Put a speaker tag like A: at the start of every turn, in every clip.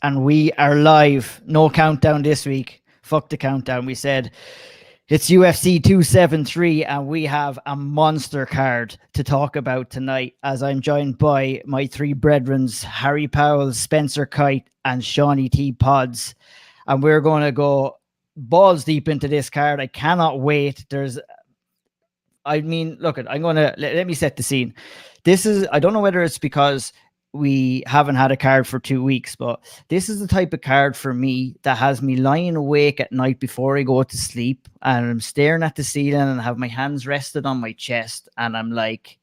A: and we are live. No countdown this week. Fuck the countdown. We said it's UFC 273, and we have a monster card to talk about tonight as I'm joined by my three brethrens, Harry Powell, Spencer Kite, and Shawnee T. Pods. And we're going to go balls deep into this card. I cannot wait. I'm going to let me set the scene. I don't know whether it's because we haven't had a card for 2 weeks, but this is the type of card for me that has me lying awake at night before I go to sleep, and I'm staring at the ceiling and have my hands rested on my chest, and I'm like,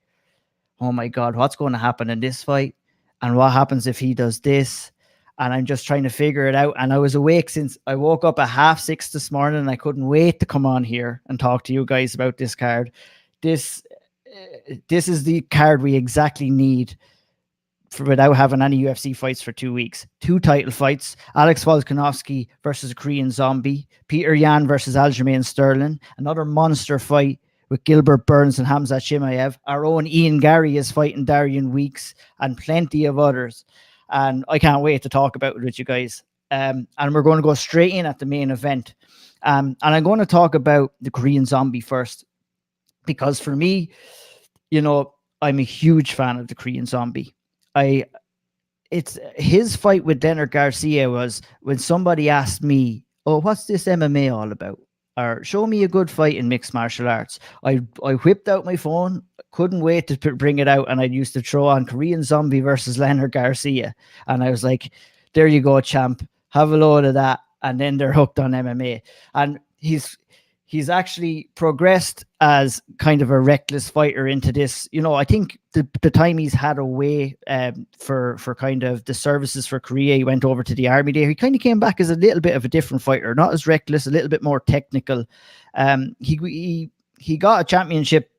A: oh my God, what's going to happen in this fight? And what happens if he does this? And I'm just trying to figure it out. And I was awake since I woke up at 6:30 this morning, and I couldn't wait to come on here and talk to you guys about this card. This is the card we exactly need without having any UFC fights for 2 weeks. 2 title fights: Alex Volkanovski versus a Korean Zombie, Peter Yan versus Aljamain Sterling, another monster fight with Gilbert Burns and Hamzat Chimaev. Our own Ian Gary is fighting Darian Weeks, and plenty of others. And I can't wait to talk about it with you guys. And we're going to go straight in at the main event. And I'm going to talk about the Korean Zombie first, because for me, I'm a huge fan of the Korean Zombie. It's his fight with Denner Garcia was when somebody asked me, "Oh, what's this MMA all about?" Or "Show me a good fight in mixed martial arts." I whipped out my phone, couldn't wait to bring it out, and I used to throw on Korean Zombie versus Leonard Garcia, and I was like, "There you go, champ. Have a load of that." And then they're hooked on MMA, and he's actually progressed as kind of a reckless fighter into this. I think the time he's had away for kind of the services for Korea, he went over to the army there. He kind of came back as a little bit of a different fighter, not as reckless, a little bit more technical. He got a championship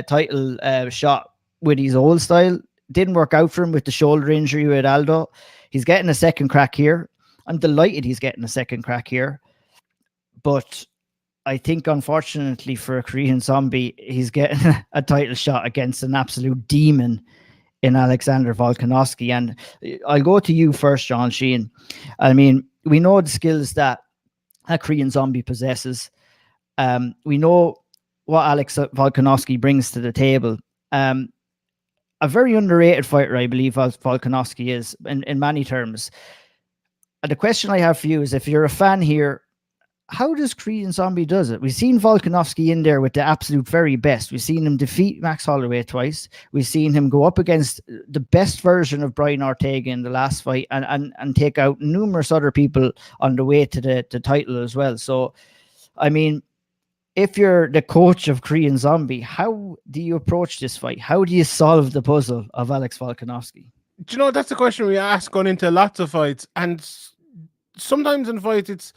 A: title shot with his old style. Didn't work out for him with the shoulder injury with Aldo. He's getting a second crack here. I'm delighted he's getting a second crack here. But I think, unfortunately for a Korean Zombie, he's getting a title shot against an absolute demon in Alexander Volkanovski. And I'll go to you first, John Sheehan. I mean, we know the skills that a Korean Zombie possesses. We know what Alex Volkanovski brings to the table. A very underrated fighter, I believe, Volkanovski is in many terms. And the question I have for you is, if you're a fan here, how does Korean Zombie does it? We've seen Volkanovski in there with the absolute very best. We've seen him defeat Max Holloway twice. We've seen him go up against the best version of Brian Ortega in the last fight, and take out numerous other people on the way to the title as well. So, I mean, if you're the coach of Korean Zombie, how do you approach this fight? How do you solve the puzzle of Alex Volkanovski?
B: Do that's a question we ask going into lots of fights, and sometimes in fights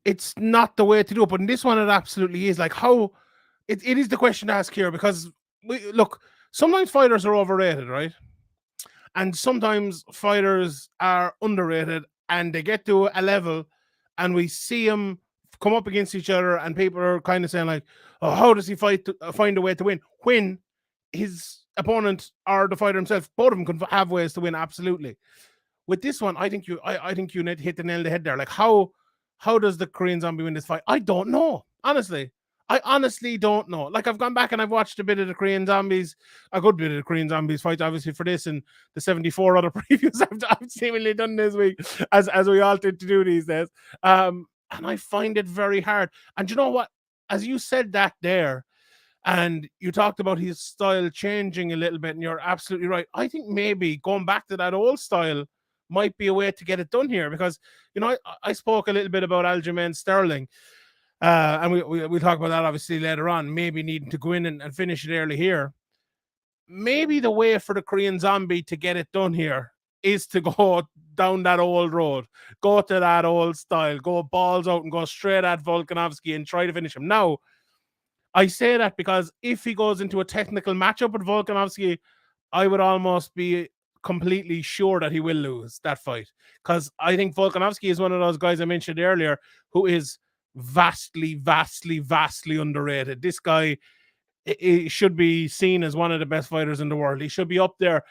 B: it's not the way to do it, but in this one it absolutely is. Like, how it is the question to ask here, because sometimes fighters are overrated, right? And sometimes fighters are underrated, and they get to a level and we see them come up against each other, and people are kind of saying like, "Oh, how does he find a way to win?" When his opponent or the fighter himself, both of them can have ways to win. Absolutely. With this one, I think you hit the nail on the head there. Like, how does the Korean Zombie win this fight? I don't know. Honestly. I honestly don't know. Like, I've gone back and I've watched a good bit of the Korean Zombies fight, obviously, for this, and the 74 other previews I've seemingly done this week, as we all tend to do these days. And I find it very hard. And you know what? As you said that there, and you talked about his style changing a little bit, and you're absolutely right. I think maybe going back to that old style might be a way to get it done here, because I spoke a little bit about Aljamain Sterling, and we'll talk about that obviously later on, maybe needing to go in and finish it early here. Maybe the way for the Korean Zombie to get it done here is to go down that old road, go to that old style, go balls out and go straight at Volkanovski and try to finish him. Now, I say that because if he goes into a technical matchup with Volkanovski, I would almost be completely sure that he will lose that fight, because I think Volkanovski is one of those guys I mentioned earlier who is vastly underrated. This guy, he should be seen as one of the best fighters in the world. He should be up there.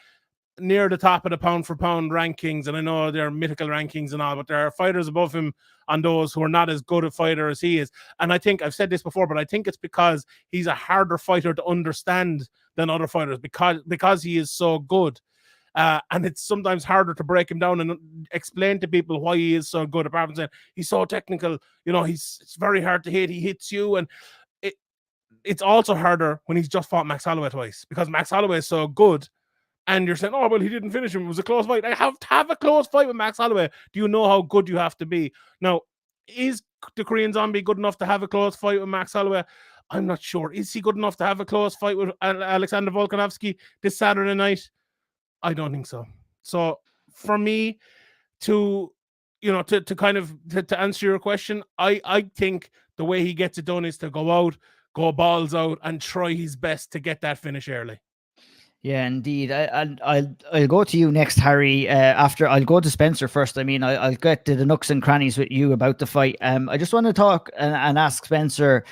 B: near the top of the pound for pound rankings, and I know they're mythical rankings and all, but there are fighters above him on those who are not as good a fighter as he is. And I think I've said this before, but I think it's because he's a harder fighter to understand than other fighters because he is so good. And it's sometimes harder to break him down and explain to people why he is so good. Apart from saying he's so technical, it's very hard to hit. He hits you, and it's also harder when he's just fought Max Holloway twice, because Max Holloway is so good. And you're saying, oh, well, he didn't finish him. It was a close fight. I have to have a close fight with Max Holloway. Do you know how good you have to be? Now, is the Korean Zombie good enough to have a close fight with Max Holloway? I'm not sure. Is he good enough to have a close fight with Alexander Volkanovski this Saturday night? I don't think so. So for me to answer your question, I think the way he gets it done is to go out, go balls out, and try his best to get that finish early.
A: Yeah, indeed. I'll go to you next, Harry. After I'll go to Spencer first. I mean, I'll get to the nooks and crannies with you about the fight. I just want to talk and ask Spencer,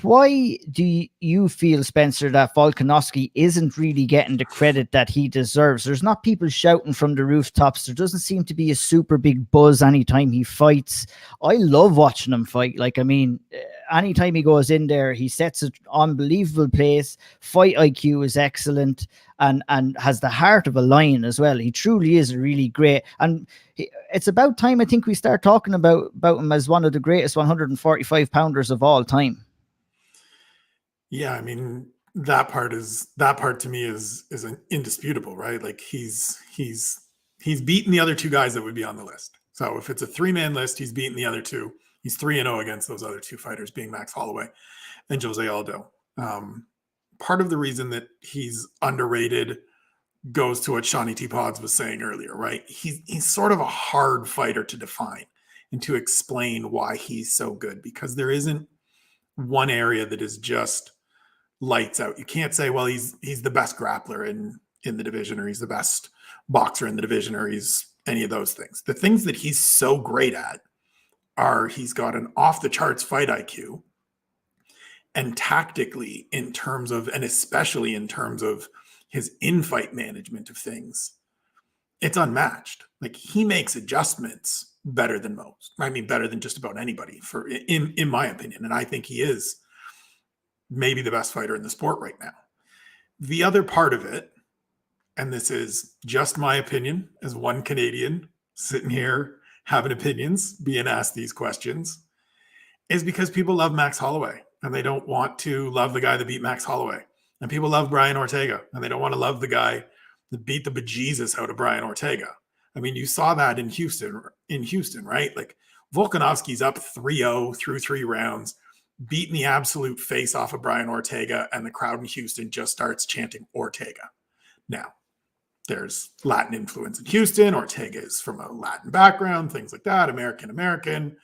A: why do you feel, Spencer, that Volkanovski isn't really getting the credit that he deserves? There's not people shouting from the rooftops. There doesn't seem to be a super big buzz anytime he fights. I love watching him fight. Like, I mean, anytime he goes in there, he sets an unbelievable pace. Fight IQ is excellent, and has the heart of a lion as well. He truly is really great. And it's about time, I think, we start talking about him as one of the greatest 145 pounders of all time.
C: Yeah, I mean, that part to me is indisputable, right? Like he's beaten the other two guys that would be on the list. So if it's a 3-man list, he's beaten the other two. He's 3-0 against those other two fighters, being Max Holloway and Jose Aldo. Part of the reason that he's underrated goes to what Shawnee T. Pods was saying earlier, right? He's sort of a hard fighter to define and to explain why he's so good, because there isn't one area that is just lights out. You can't say, well, he's the best grappler in the division, or he's the best boxer in the division, or he's any of those things. The things that he's so great at are he's got an off the charts fight IQ, and tactically, in terms of, and especially in terms of his in-fight management of things, it's unmatched. Like, he makes adjustments better than most. I mean, better than just about anybody, in my opinion. And I think he is maybe the best fighter in the sport right now. The other part of it, and this is just my opinion as one Canadian sitting here having opinions, being asked these questions, is because people love Max Holloway and they don't want to love the guy that beat Max Holloway. And people love Brian Ortega and they don't want to love the guy that beat the bejesus out of Brian Ortega. I mean, you saw that in Houston, right? Like, Volkanovski's up 3-0 through 3 rounds, beating the absolute face off of Brian Ortega, and the crowd in Houston just starts chanting Ortega. Now, there's Latin influence in Houston. Ortega is from a Latin background, things like that. American.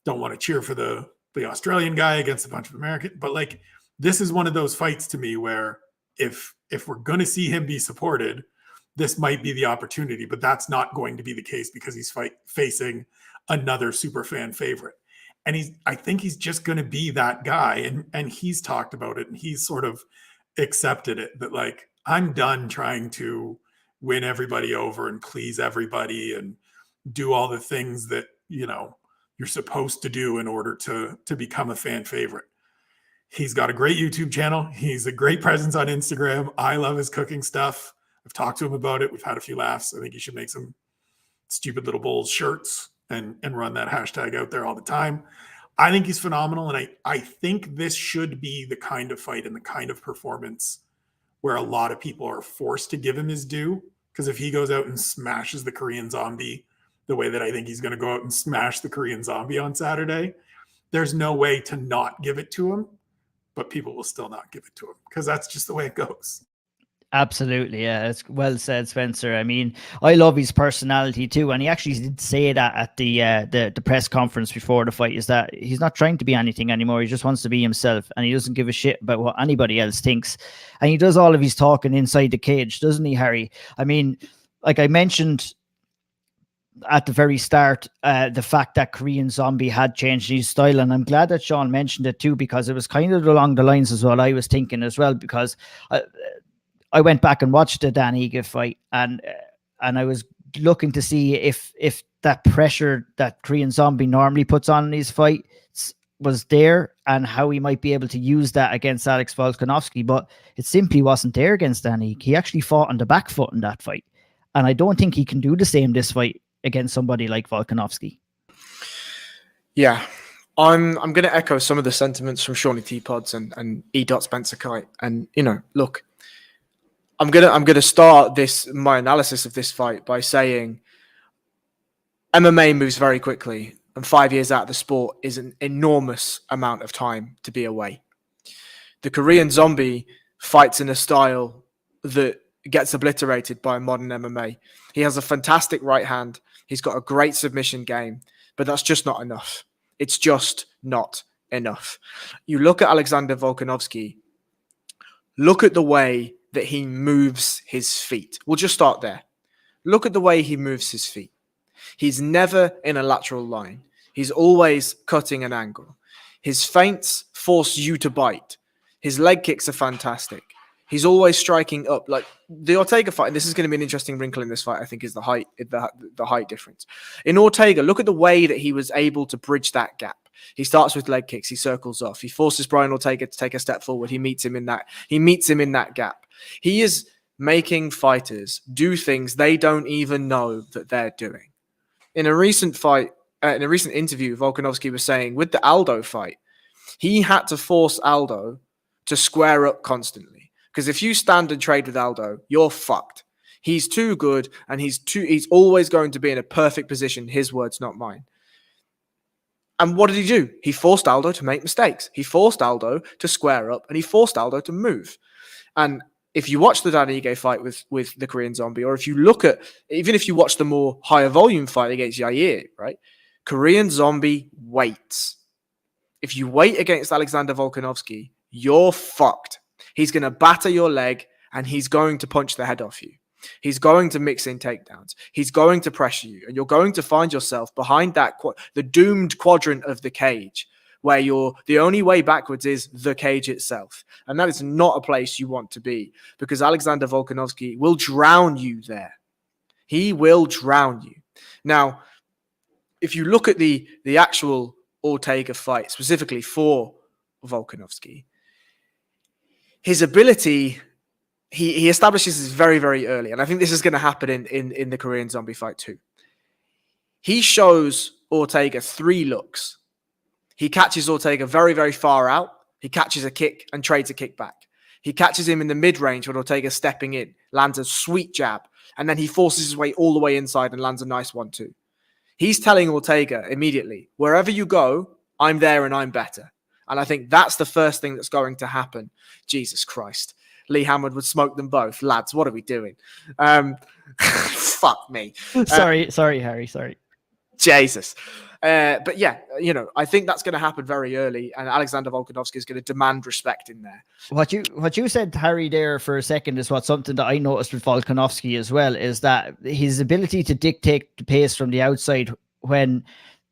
C: Don't want to cheer for the Australian guy against a bunch of American. But, like, this is one of those fights to me where if we're going to see him be supported, this might be the opportunity. But that's not going to be the case because he's facing another super fan favorite. And I think he's just going to be that guy. And he's talked about it, and he's sort of accepted it, that, like, I'm done trying to win everybody over and please everybody and do all the things that, you're supposed to do in order to become a fan favorite. He's got a great YouTube channel. He's a great presence on Instagram. I love his cooking stuff. I've talked to him about it. We've had a few laughs. I think he should make some Stupid Little Bulls shirts and run that hashtag out there all the time. I think he's phenomenal. And I think this should be the kind of fight and the kind of performance where a lot of people are forced to give him his due. Because if he goes out and smashes the Korean Zombie the way that I think he's going to go out and smash the Korean Zombie on Saturday, there's no way to not give it to him, but people will still not give it to him because that's just the way it goes.
A: Absolutely. Yeah, it's well said, Spencer. I mean, I love his personality too. And he actually did say that at the press conference before the fight, is that he's not trying to be anything anymore. He just wants to be himself, and he doesn't give a shit about what anybody else thinks. And he does all of his talking inside the cage, doesn't he, Harry? I mean, like I mentioned at the very start, the fact that Korean Zombie had changed his style, and I'm glad that Sean mentioned it too, because it was kind of along the lines as what I was thinking as well, because I went back and watched the Dan Ige fight, and I was looking to see if that pressure that Korean Zombie normally puts on these fights was there, and how he might be able to use that against Alex Volkanovski, but it simply wasn't there against Dan Ige. He actually fought on the back foot in that fight, and I don't think he can do the same this fight against somebody like Volkanovski.
D: Yeah, I'm going to echo some of the sentiments from Shawnee Teapods and E. Spencer Kite. And, you know, look, I'm gonna start my analysis of this fight by saying MMA moves very quickly, and 5 years out of the sport is an enormous amount of time to be away. The Korean Zombie fights in a style that gets obliterated by modern MMA. He has a fantastic right hand. He's got a great submission game, but that's just not enough. It's just not enough. You look at Alexander Volkanovski, look at the way that he moves his feet. We'll just start there. Look at the way he moves his feet. He's never in a lateral line. He's always cutting an angle. His feints force you to bite. His leg kicks are fantastic. He's always striking up. Like the Ortega fight, and this is going to be an interesting wrinkle in this fight, I think, is the height difference. In Ortega, look at the way that he was able to bridge that gap. He starts with leg kicks. He circles off. He forces Brian Ortega to take a step forward. He meets him in that gap. He is making fighters do things they don't even know that they're doing. In a recent fight, in a recent interview, Volkanovski was saying with the Aldo fight, he had to force Aldo to square up constantly. Because if you stand and trade with Aldo, you're fucked. He's too good, and he's always going to be in a perfect position. His words, not mine. And what did he do? He forced Aldo to make mistakes. He forced Aldo to square up, and he forced Aldo to move. And if you watch the Dan Ige fight with the Korean Zombie, or if you look at, even if you watch the more higher volume fight against Yair, right? Korean Zombie waits. If you wait against Alexander Volkanovski, you're fucked. He's going to batter your leg, and he's going to punch the head off you. He's going to mix in takedowns. He's going to pressure you, and you're going to find yourself behind the doomed quadrant of the cage, where the only way backwards is the cage itself. And that is not a place you want to be, because Alexander Volkanovski will drown you there. He will drown you. Now, if you look at the actual Ortega fight, specifically for Volkanovski, his ability, he establishes this very, very early. And I think this is going to happen in the Korean Zombie fight too. He shows Ortega 3 looks. He catches Ortega very, very far out. He catches a kick and trades a kick back. He catches him in the mid-range when Ortega's stepping in, lands a sweet jab, and then he forces his way all the way inside and lands a nice 1-2. He's telling Ortega immediately, wherever you go, I'm there and I'm better. And I think that's the first thing that's going to happen. Jesus Christ. Lee Hammond would smoke them both. Lads, what are we doing? Fuck me.
A: Sorry, Harry. Sorry.
D: Jesus. But yeah, I think that's going to happen very early, and Alexander Volkanovski is going to demand respect in there.
A: What you said, Harry, there for a second is something that I noticed with Volkanovski as well, is that his ability to dictate the pace from the outside when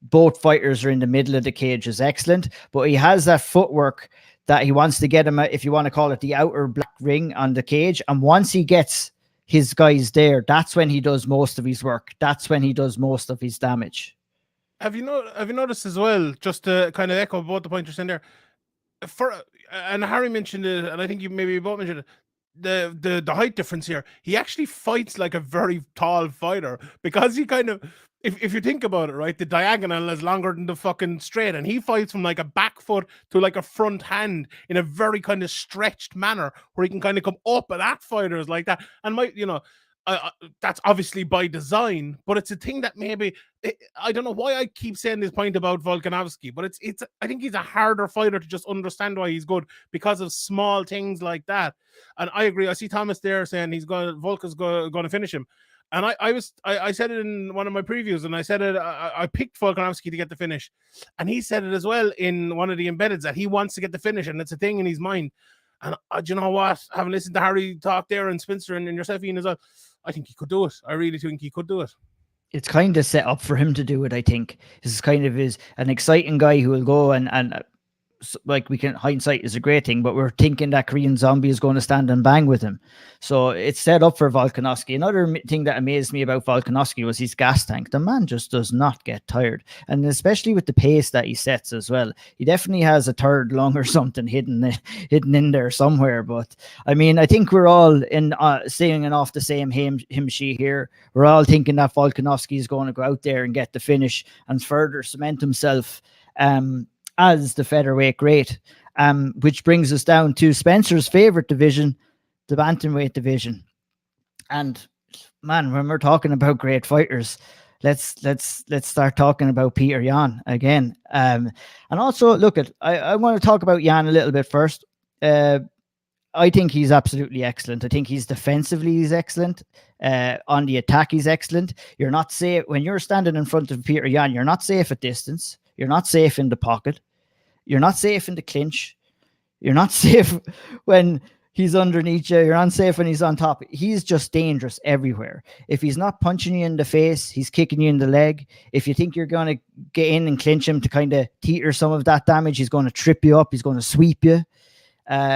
A: both fighters are in the middle of the cage is excellent, but he has that footwork that he wants to get him, if you want to call it, the outer black ring on the cage. And once he gets his guys there, that's when he does most of his work. That's when he does most of his damage.
B: Have you noticed as well, just to kind of echo both the points you're saying there, and Harry mentioned it, and I think you both mentioned it, the height difference here. He actually fights like a very tall fighter, because he kind of, if you think about it, right, the diagonal is longer than the fucking straight, and he fights from like a back foot to like a front hand in a very kind of stretched manner, where he can kind of come up at fighters like that. And that's obviously by design, but it's a thing that I don't know why I keep saying this point about Volkanovski, but I think he's a harder fighter to just understand why he's good, because of small things like that. And I agree. I see Thomas there saying Volka's going to finish him. And I said it in one of my previews, and I said it. I picked Volkanovski to get the finish, and he said it as well in one of the embeddeds, that he wants to get the finish, and it's a thing in his mind. And do you know what? Having listened to Harry talk there, and Spencer and yourself, Ian, as well, I think he could do it. I really think he could do it.
A: It's kind of set up for him to do it, I think. This is kind of an exciting guy who will go and like we can, hindsight is a great thing, but we're thinking that Korean Zombie is going to stand and bang with him. So it's set up for Volkanovski. Another thing that amazed me about Volkanovski was his gas tank. The man just does not get tired. And especially with the pace that he sets as well. He definitely has a third lung or something hidden in there somewhere. But I mean, I think we're all singing off the same hymn sheet here. We're all thinking that Volkanovski is going to go out there and get the finish and further cement himself as the featherweight great, which brings us down to Spencer's favorite division, the bantamweight division. And man, when we're talking about great fighters, let's start talking about Peter Yan again. And also, look, I want to talk about Yan a little bit first. I think he's absolutely excellent. I think he's excellent. On the attack, he's excellent. You're not safe when you're standing in front of Peter Yan. You're not safe at distance. You're not safe in the pocket. You're not safe in the clinch. You're not safe when he's underneath you. You're unsafe when he's on top. He's just dangerous everywhere. If he's not punching you in the face, he's kicking you in the leg. If you think you're going to get in and clinch him to kind of teeter some of that damage, he's going to trip you up. He's going to sweep you.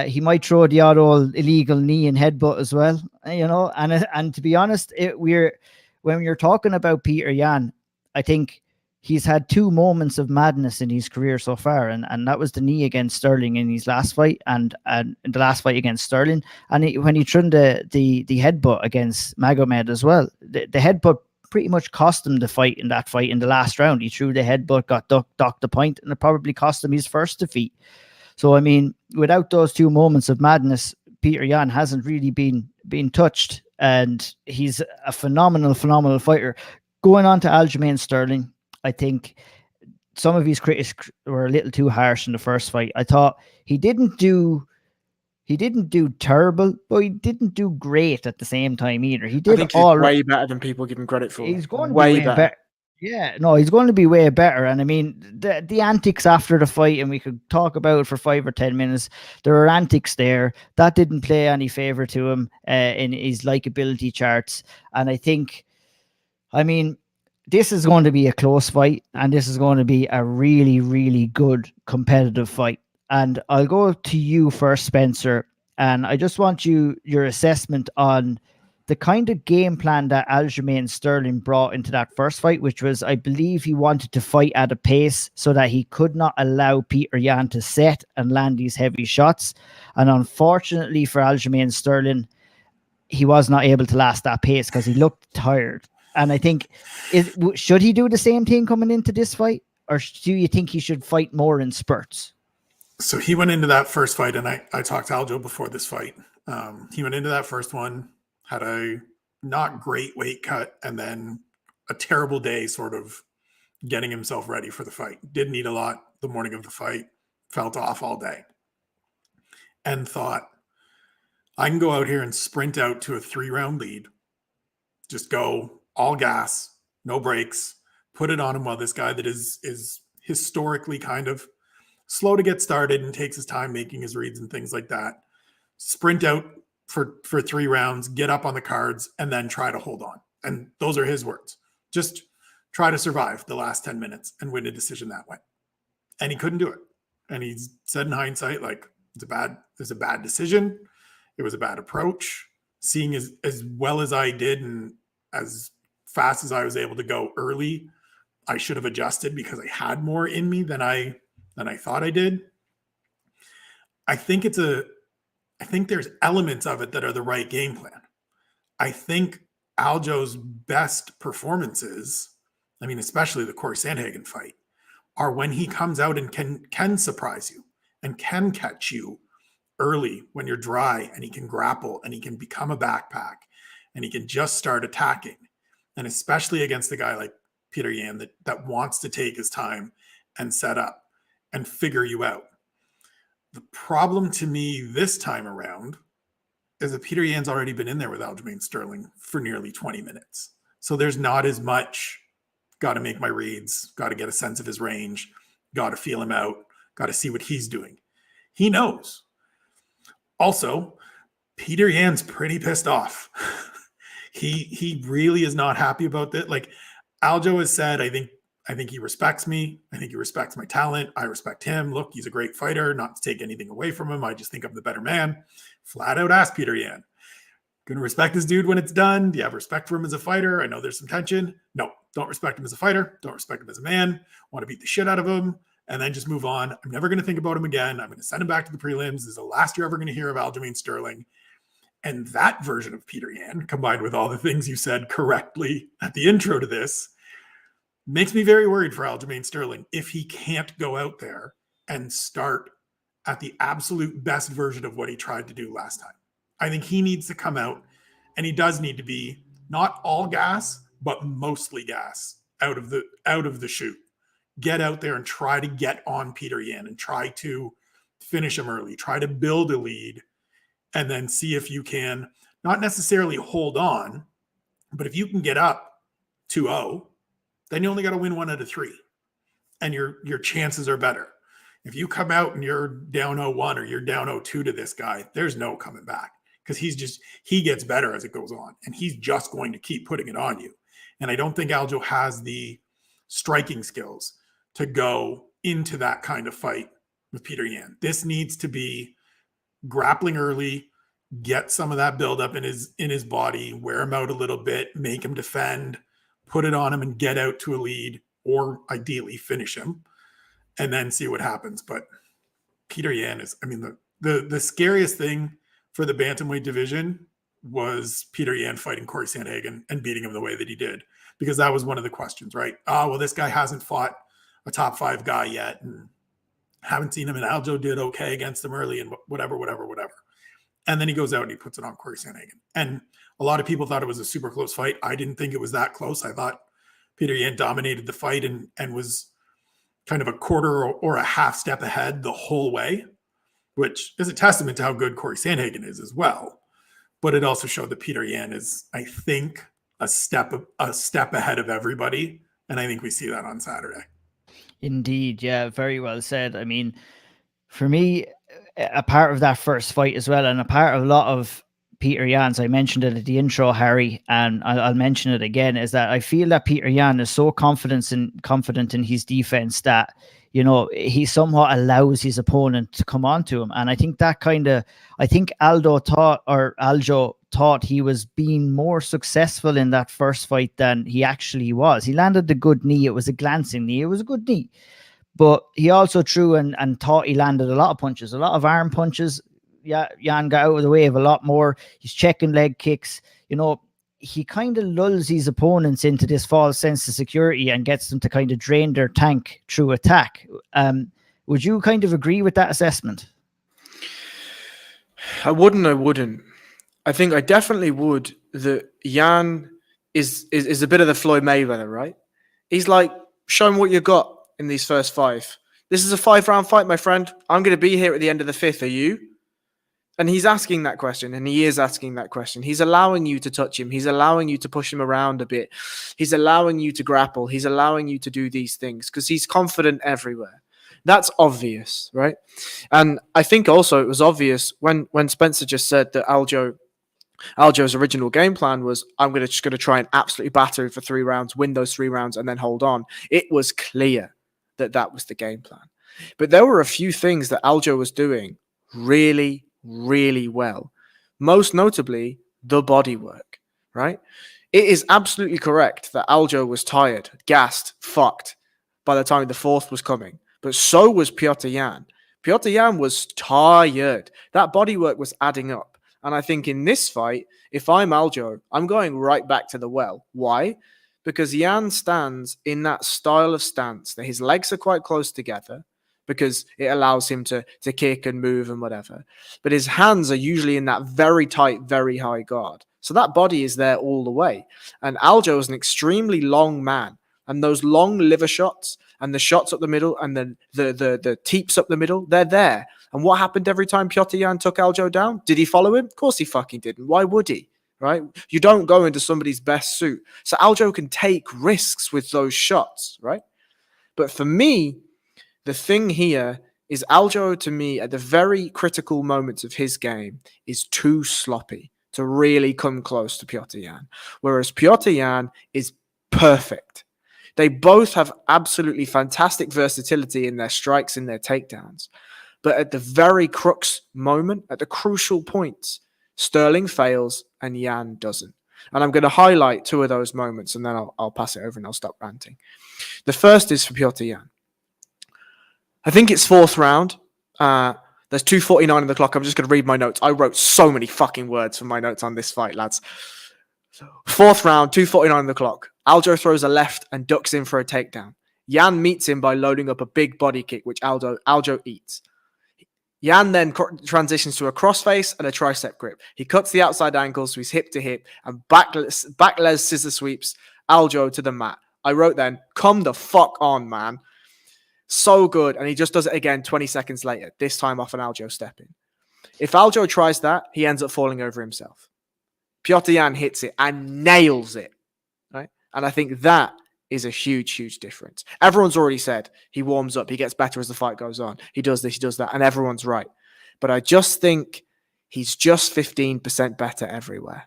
A: He might throw the odd old illegal knee and headbutt as well, you know. And to be honest, when you're talking about Peter Yan, I think he's had two moments of madness in his career so far, and that was the knee against Sterling in his last fight, and the last fight against Sterling, and when he threw the headbutt against Magomed as well. The headbutt pretty much cost him the fight in the last round. He threw the headbutt, got docked the point, and it probably cost him his first defeat. So I mean, without those two moments of madness, Peter Yan hasn't really been touched, and he's a phenomenal fighter. Going on to Aljamain Sterling, I think some of his critics were a little too harsh in the first fight. I thought he didn't do terrible, but he didn't do great at the same time either. He did
D: way better than people give him credit for.
A: He's going to be way better. Yeah, no, he's going to be way better. And I mean, the antics after the fight, and we could talk about it for 5 or 10 minutes. There are antics there that didn't play any favor to him in his likability charts. And I think, I mean, this is going to be a close fight, and this is going to be a really, really good competitive fight. And I'll go to you first, Spencer, and I just want your assessment on the kind of game plan that Aljamain Sterling brought into that first fight, which was, I believe he wanted to fight at a pace so that he could not allow Peter Yan to set and land these heavy shots. And unfortunately for Aljamain Sterling, he was not able to last that pace because he looked tired. And I think, should he do the same thing coming into this fight? Or do you think he should fight more in spurts?
C: So he went into that first fight, and I talked to Aljo before this fight. He went into that first one, had a not great weight cut, and then a terrible day sort of getting himself ready for the fight. Didn't eat a lot the morning of the fight, felt off all day, and thought, I can go out here and sprint out to a 3-round lead, just go all gas, no breaks, put it on him while this guy that is historically kind of slow to get started and takes his time making his reads and things like that, sprint out for 3 rounds, get up on the cards, and then try to hold on. And those are his words. Just try to survive the last 10 minutes and win a decision that way. And he couldn't do it. And he's said in hindsight, like, it's a bad decision. It was a bad approach. Seeing as well as I did and as fast as I was able to go early, I should have adjusted because I had more in me than I thought I did. I think there's elements of it that are the right game plan. I think Aljo's best performances, I mean, especially the Corey Sandhagen fight, are when he comes out and can surprise you and can catch you early when you're dry, and he can grapple and he can become a backpack and he can just start attacking. And especially against a guy like Peter Yan that wants to take his time and set up and figure you out. The problem to me this time around is that Peter Yan's already been in there with Aljamain Sterling for nearly 20 minutes. So there's not as much, got to make my reads, got to get a sense of his range, got to feel him out, got to see what he's doing. He knows. Also, Peter Yan's pretty pissed off. He really is not happy about that. Like Aljo has said, I think I think he respects me. I think he respects my talent. I respect him. Look, he's a great fighter. Not to take anything away from him. I just think I'm the better man. Flat out ask Peter Yan. Gonna respect this dude when it's done. Do you have respect for him as a fighter? I know there's some tension. No, don't respect him as a fighter. Don't respect him as a man. Want to beat the shit out of him and then just move on. I'm never going to think about him again. I'm going to send him back to the prelims. This is the last you're ever going to hear of Aljamain Sterling. And that version of Peter Yan, combined with all the things you said correctly at the intro to this, makes me very worried for Aljamain Sterling if he can't go out there and start at the absolute best version of what he tried to do last time. I think he needs to come out, and he does need to be not all gas, but mostly gas out of the chute. Get out there and try to get on Peter Yan and try to finish him early. Try to build a lead and then see if you can not necessarily hold on, but if you can get up 2-0, then you only got to win 1 out of 3, and your chances are better. If you come out and you're down 0-1 or you're down 0-2 to this guy, there's no coming back. Because he gets better as it goes on, and he's just going to keep putting it on you. And I don't think Aljo has the striking skills to go into that kind of fight with Peter Yan. This needs to be grappling early, get some of that buildup in his body, wear him out a little bit, make him defend, put it on him and get out to a lead, or ideally finish him, and then see what happens. But Peter Yan is, I mean, the scariest thing for the bantamweight division was Peter Yan fighting Corey Sandhagen and beating him the way that he did, because that was one of the questions, right? Well, this guy hasn't fought a top 5 guy yet, and haven't seen him, and Aljo did okay against him early and whatever. And then he goes out and he puts it on Corey Sandhagen. And a lot of people thought it was a super close fight. I didn't think it was that close. I thought Peter Yan dominated the fight and was kind of a quarter or a half step ahead the whole way, which is a testament to how good Corey Sandhagen is as well. But it also showed that Peter Yan is, I think, a step ahead of everybody. And I think we see that on Saturday.
A: Indeed. Yeah, very well said. I mean, for me, a part of that first fight as well, and a part of a lot of Peter Yan's, I mentioned it at the intro, Harry, and I'll mention it again, is that I feel that Peter Yan is so confident in his defense that, you know, he somewhat allows his opponent to come onto him. And I think that I think Aljo thought he was being more successful in that first fight than he actually was. He landed the good knee. It was a glancing knee. It was a good knee. But he also threw and thought he landed a lot of punches, a lot of arm punches. Yeah, Yan got out of the way of a lot more. He's checking leg kicks. You know, he kind of lulls his opponents into this false sense of security and gets them to kind of drain their tank through attack. Would you kind of agree with that assessment?
D: I wouldn't. I think I definitely would. That Yan is a bit of the Floyd Mayweather, right? He's like, show me what you got in these first 5. This is a 5-round fight, my friend. I'm going to be here at the end of the 5th. Are you? And he's asking that question, and he is asking that question. He's allowing you to touch him. He's allowing you to push him around a bit. He's allowing you to grapple. He's allowing you to do these things because he's confident everywhere. That's obvious, right? And I think also it was obvious when Spencer just said that Aljo's original game plan was, I'm just going to try and absolutely batter him for 3 rounds, win those 3 rounds, and then hold on. It was clear that was the game plan. But there were a few things that Aljo was doing really, really well. Most notably, the body work, right? It is absolutely correct that Aljo was tired, gassed, fucked by the time the 4th was coming. But so was Piotr Yan. Piotr Yan was tired. That body work was adding up. And I think in this fight, if I'm Aljo, I'm going right back to the well. Why? Because Yan stands in that style of stance that his legs are quite close together because it allows him to kick and move and whatever. But his hands are usually in that very tight, very high guard. So that body is there all the way. And Aljo is an extremely long man. And those long liver shots and the shots up the middle and the teeps up the middle, they're there. And what happened every time Piotr Yan took Aljo down? Did he follow him? Of course he fucking didn't. Why would he? Right? You don't go into somebody's best suit. So Aljo can take risks with those shots, right? But for me, the thing here is Aljo, to me, at the very critical moments of his game, is too sloppy to really come close to Piotr Yan. Whereas Piotr Yan is perfect. They both have absolutely fantastic versatility in their strikes, in their takedowns. But at the very crux moment, at the crucial points, Sterling fails and Jan doesn't. And I'm going to highlight 2 of those moments, and then I'll pass it over and I'll stop ranting. The first is for Piotr Jan. I think it's 4th round. There's 2:49 on the clock. I'm just going to read my notes. I wrote so many fucking words for my notes on this fight, lads. 4th round, 2:49 on the clock. Aljo throws a left and ducks in for a takedown. Jan meets him by loading up a big body kick, which Aljo eats. Jan then transitions to a crossface and a tricep grip. He cuts the outside ankle, so he's hip to hip, and back les scissor sweeps Aljo to the mat. I wrote then, come the fuck on, man. So good. And he just does it again 20 seconds later, this time off an Aljo step in. If Aljo tries that, he ends up falling over himself. Piotr Jan hits it and nails it, right? And I think that is a huge, huge difference. Everyone's already said he warms up, he gets better as the fight goes on. He does this, he does that, and everyone's right. But I just think he's just 15% better everywhere.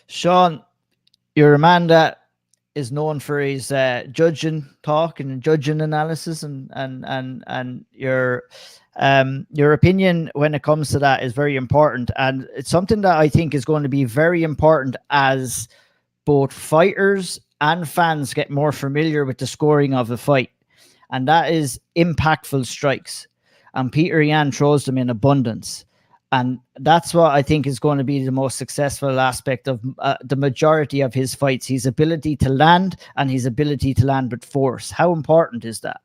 A: Sean, you're a man that is known for his judging talk and judging analysis, and your opinion when it comes to that is very important, and it's something that I think is going to be very important as both fighters and fans get more familiar with the scoring of the fight, and that is impactful strikes. And Piotr Jan throws them in abundance. And that's what I think is going to be the most successful aspect of the majority of his fights, his ability to land and his ability to land with force. How important is that?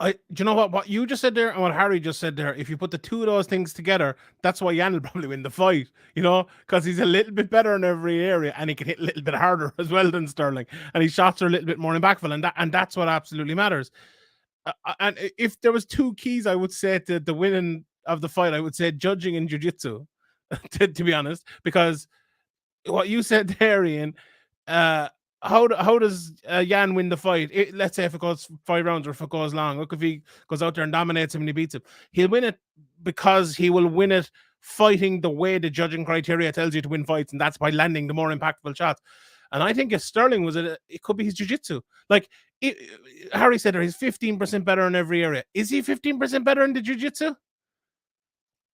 B: Do you know what you just said there and what Harry just said there? If you put the 2 of those things together, that's why Jan will probably win the fight, because he's a little bit better in every area and he can hit a little bit harder as well than Sterling, and his shots are a little bit more impactful, and that's what absolutely matters. And if there was 2 keys, I would say to the winning of the fight, I would say judging and jiu-jitsu, to be honest, because what you said there, Ian, how does Jan win the fight? Let's say if it goes 5 rounds or if it goes long. Look, if he goes out there and dominates him and he beats him, he'll win it because he will win it fighting the way the judging criteria tells you to win fights, and that's by landing the more impactful shots. And I think if Sterling was it could be his jiu-jitsu. Like Harry said there, he's 15% better in every area. Is he 15% better in the jiu-jitsu?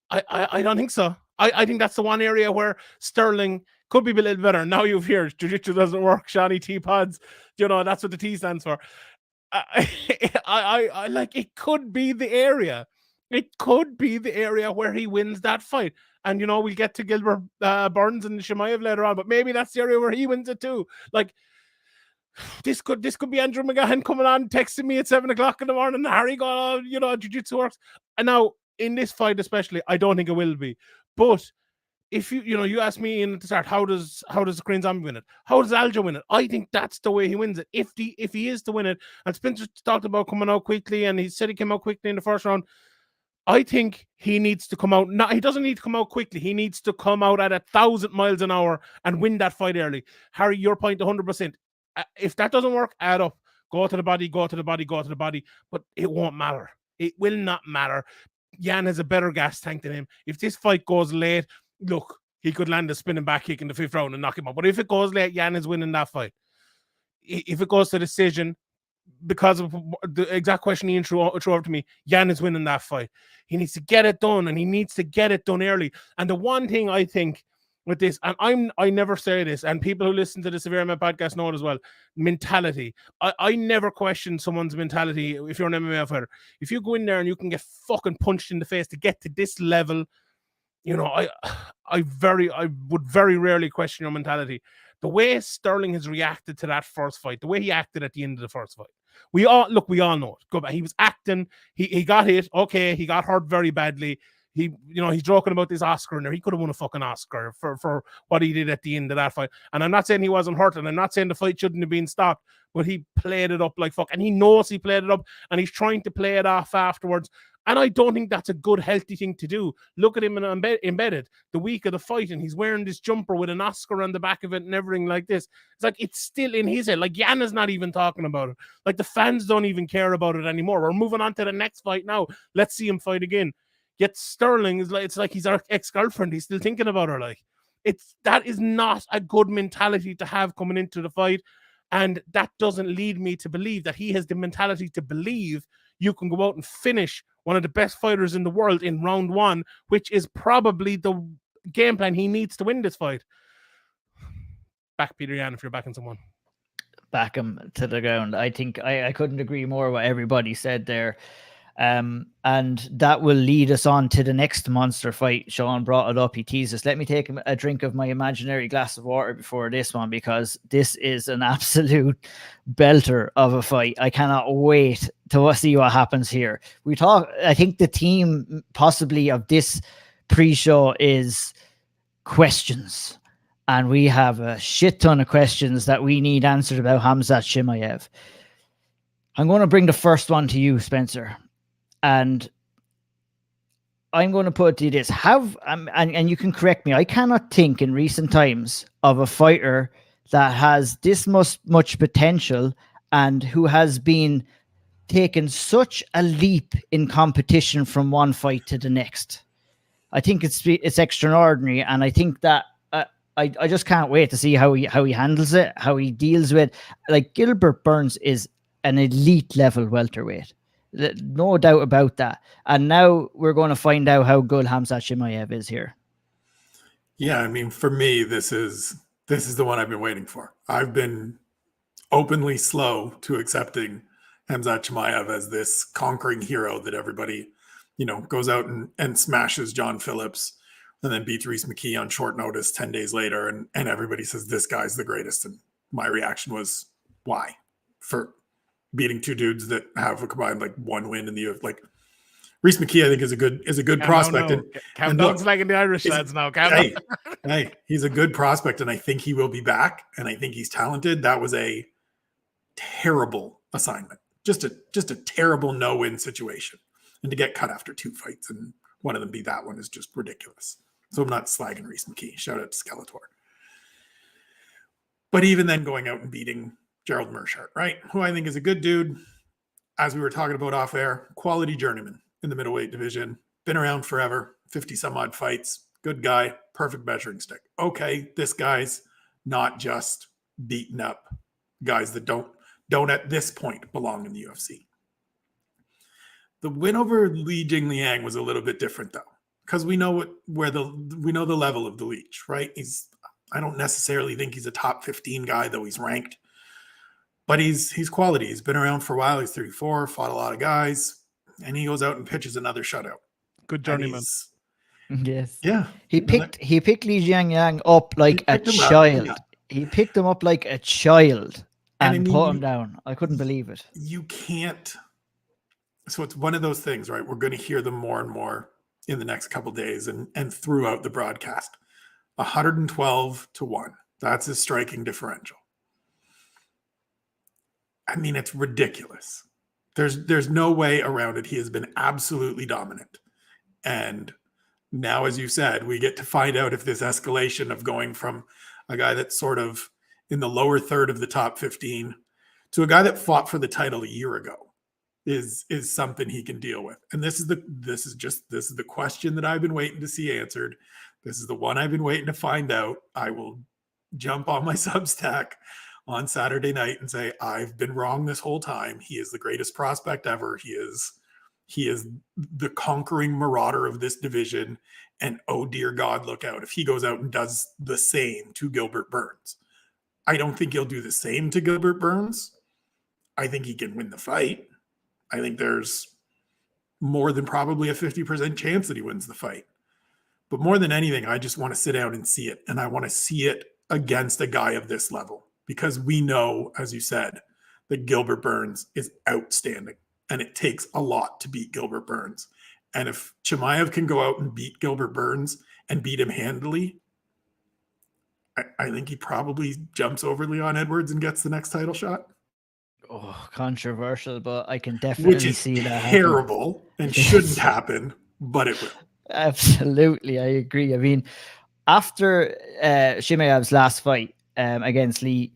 B: I don't think so. I think that's the one area where Sterling could be a little better. Now you've heard jiu-jitsu doesn't work, Shani T-pods, that's what the T stands for. I like, it could be the area. It could be the area where he wins that fight. And we'll get to Gilbert Burns and Shemaev later on, but maybe that's the area where he wins it too. Like, this could be Andrew McGahan coming on texting me at 7 o'clock in the morning and Harry going, jiu-jitsu works. And now in this fight especially, I don't think it will be. But if you ask me in the start, how does the Korean Zombie win it? How does Aljo win it? I think that's the way he wins it. If he is to win it, and Spencer talked about coming out quickly, and he said he came out quickly in the first round. I think he needs to come out. No, he doesn't need to come out quickly. He needs to come out at 1,000 miles an hour and win that fight early. Harry, your point 100%. If that doesn't work, add up. Go to the body, go to the body, go to the body. But it won't matter. It will not matter. Jan has a better gas tank than him. If this fight goes late, look, he could land a spinning back kick in the 5th round and knock him out. But if it goes late, Jan is winning that fight. If it goes to decision, because of the exact question Ian threw over to me, Jan is winning that fight. He needs to get it done, and he needs to get it done early. And the one thing I think with this, and I never say this, and people who listen to the SevereMMA podcast know it as well, mentality. I never question someone's mentality if you're an MMA fighter. If you go in there and you can get fucking punched in the face to get to this level, I would very rarely question your mentality. The way Sterling has reacted to that first fight, the way he acted at the end of the first fight, we all know it. He was acting. He got hit. Okay, he got hurt very badly. He's joking about this Oscar in there. He could have won a fucking Oscar for what he did at the end of that fight. And I'm not saying he wasn't hurt, and I'm not saying the fight shouldn't have been stopped, but he played it up like fuck. And he knows he played it up, and he's trying to play it off afterwards. And I don't think that's a good, healthy thing to do. Look at him in embedded the week of the fight, and he's wearing this jumper with an Oscar on the back of it and everything like this. It's like it's still in his head. Like Jan is not even talking about it. Like the fans don't even care about it anymore. We're moving on to the next fight now. Let's see him fight again. Yet Sterling is like, it's like he's our ex-girlfriend. He's still thinking about her. Like that is not a good mentality to have coming into the fight. And that doesn't lead me to believe that he has the mentality to believe you can go out and finish one of the best fighters in the world in round one, which is probably the game plan he needs to win this fight. Back Peter Yan if you're backing someone.
A: Back him to the ground. I think I couldn't agree more what everybody said there. And that will lead us on to the next monster fight. Sean brought it up. He teased us. Let me take a drink of my imaginary glass of water before this one, because this is an absolute belter of a fight. I cannot wait to see what happens here. I think the theme possibly of this pre-show is questions. And we have a shit ton of questions that we need answered about Khamzat Chimaev. I'm going to bring the first one to you, Spencer. And I'm going to put it to you this. And you can correct me, I cannot think in recent times of a fighter that has this much potential and who has been taken such a leap in competition from one fight to the next. I think it's extraordinary, and I think that I just can't wait to see how he handles it, how he deals with. Like, Gilbert Burns is an elite level welterweight, no doubt about that. And now we're going to find out how good Khamzat Chimaev is here.
C: Yeah, I mean, for me, this is the one I've been waiting for. I've been openly slow to accepting Khamzat Chimaev as this conquering hero that everybody, goes out and smashes John Phillips and then beats Reese McKee on short notice 10 days later. And everybody says, this guy's the greatest. And my reaction was, why? For beating two dudes that have a combined one win in the UFC. Like, Reese McKee, I think, is a good prospect.
B: And look, like in the Irish lads now.
C: Hey, he's a good prospect, and I think he will be back, and I think he's talented. That was a terrible assignment. Just a terrible no-win situation. And to get cut after two fights and one of them be that one is just ridiculous. So I'm not slagging Reese McKee. Shout out to Skeletor. But even then, going out and beating Gerald Meerschaert, right? Who I think is a good dude. As we were talking about off air, quality journeyman in the middleweight division. Been around forever, 50 some odd fights. Good guy, perfect measuring stick. Okay, this guy's not just beating up guys that don't at this point belong in the UFC. The win over Li Jingliang was a little bit different though, because we know the level of the Leech, right? I don't necessarily think he's a top 15 guy, though he's ranked, but he's quality. He's been around for a while. He's 34, fought a lot of guys, and he goes out and pitches another shutout.
B: Good journeyman.
A: Yes.
C: Yeah.
A: He picked Li Jingliang up like a child. He picked him up like a child and put him down. I couldn't believe it.
C: You can't. So it's one of those things, right? We're going to hear them more and more in the next couple of days and throughout the broadcast. 112-1. That's his striking differential. I mean, it's ridiculous. There's no way around it. He has been absolutely dominant. And now, as you said, we get to find out if this escalation of going from a guy that's sort of in the lower third of the top 15 to a guy that fought for the title a year ago is something he can deal with. And this is the question that I've been waiting to see answered. This is the one I've been waiting to find out. I will jump on my Substack on Saturday night and say, I've been wrong this whole time. He is the greatest prospect ever. He is the conquering marauder of this division. And oh dear God, look out if he goes out and does the same to Gilbert Burns. I don't think he'll do the same to Gilbert Burns. I think he can win the fight. I think there's more than probably a 50% chance that he wins the fight. But more than anything, I just want to sit down and see it. And I want to see it against a guy of this level. Because we know, as you said, that Gilbert Burns is outstanding. And it takes a lot to beat Gilbert Burns. And if Chimaev can go out and beat Gilbert Burns and beat him handily, I think he probably jumps over Leon Edwards and gets the next title shot.
A: Oh, controversial, but I can definitely see that
C: terrible and shouldn't happen, but it will.
A: Absolutely, I agree. I mean, after Chimaev's last fight against Lee,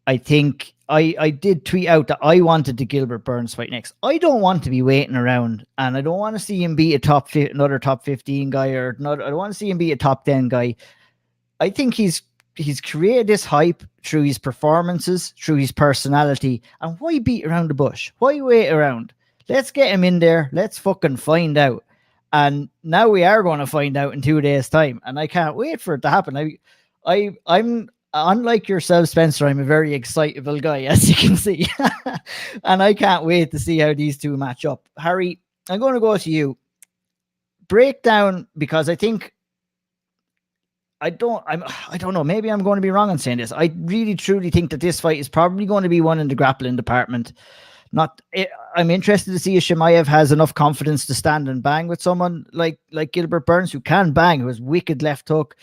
A: I think I did tweet out that I wanted the Gilbert Burns fight next. I don't want to be waiting around, and I don't want to see him beat another top 15 guy, I don't want to see him beat a top 10 guy. I think he's he's created this hype through his performances, through his personality. And why beat around the bush? Why wait around? Let's get him in there. Let's fucking find out. And now we are going to find out in 2 days' time. And I can't wait for it to happen. I'm unlike yourself, Spencer. I'm a very excitable guy, as you can see. And I can't wait to see how these two match up. Harry, I'm going to go to you. Breakdown, because I think I don't know. Maybe I'm going to be wrong on saying this. I really truly think that this fight is probably going to be one in the grappling department. I'm interested to see if Chimaev has enough confidence to stand and bang with someone like Gilbert Burns, who can bang, who has wicked left hook,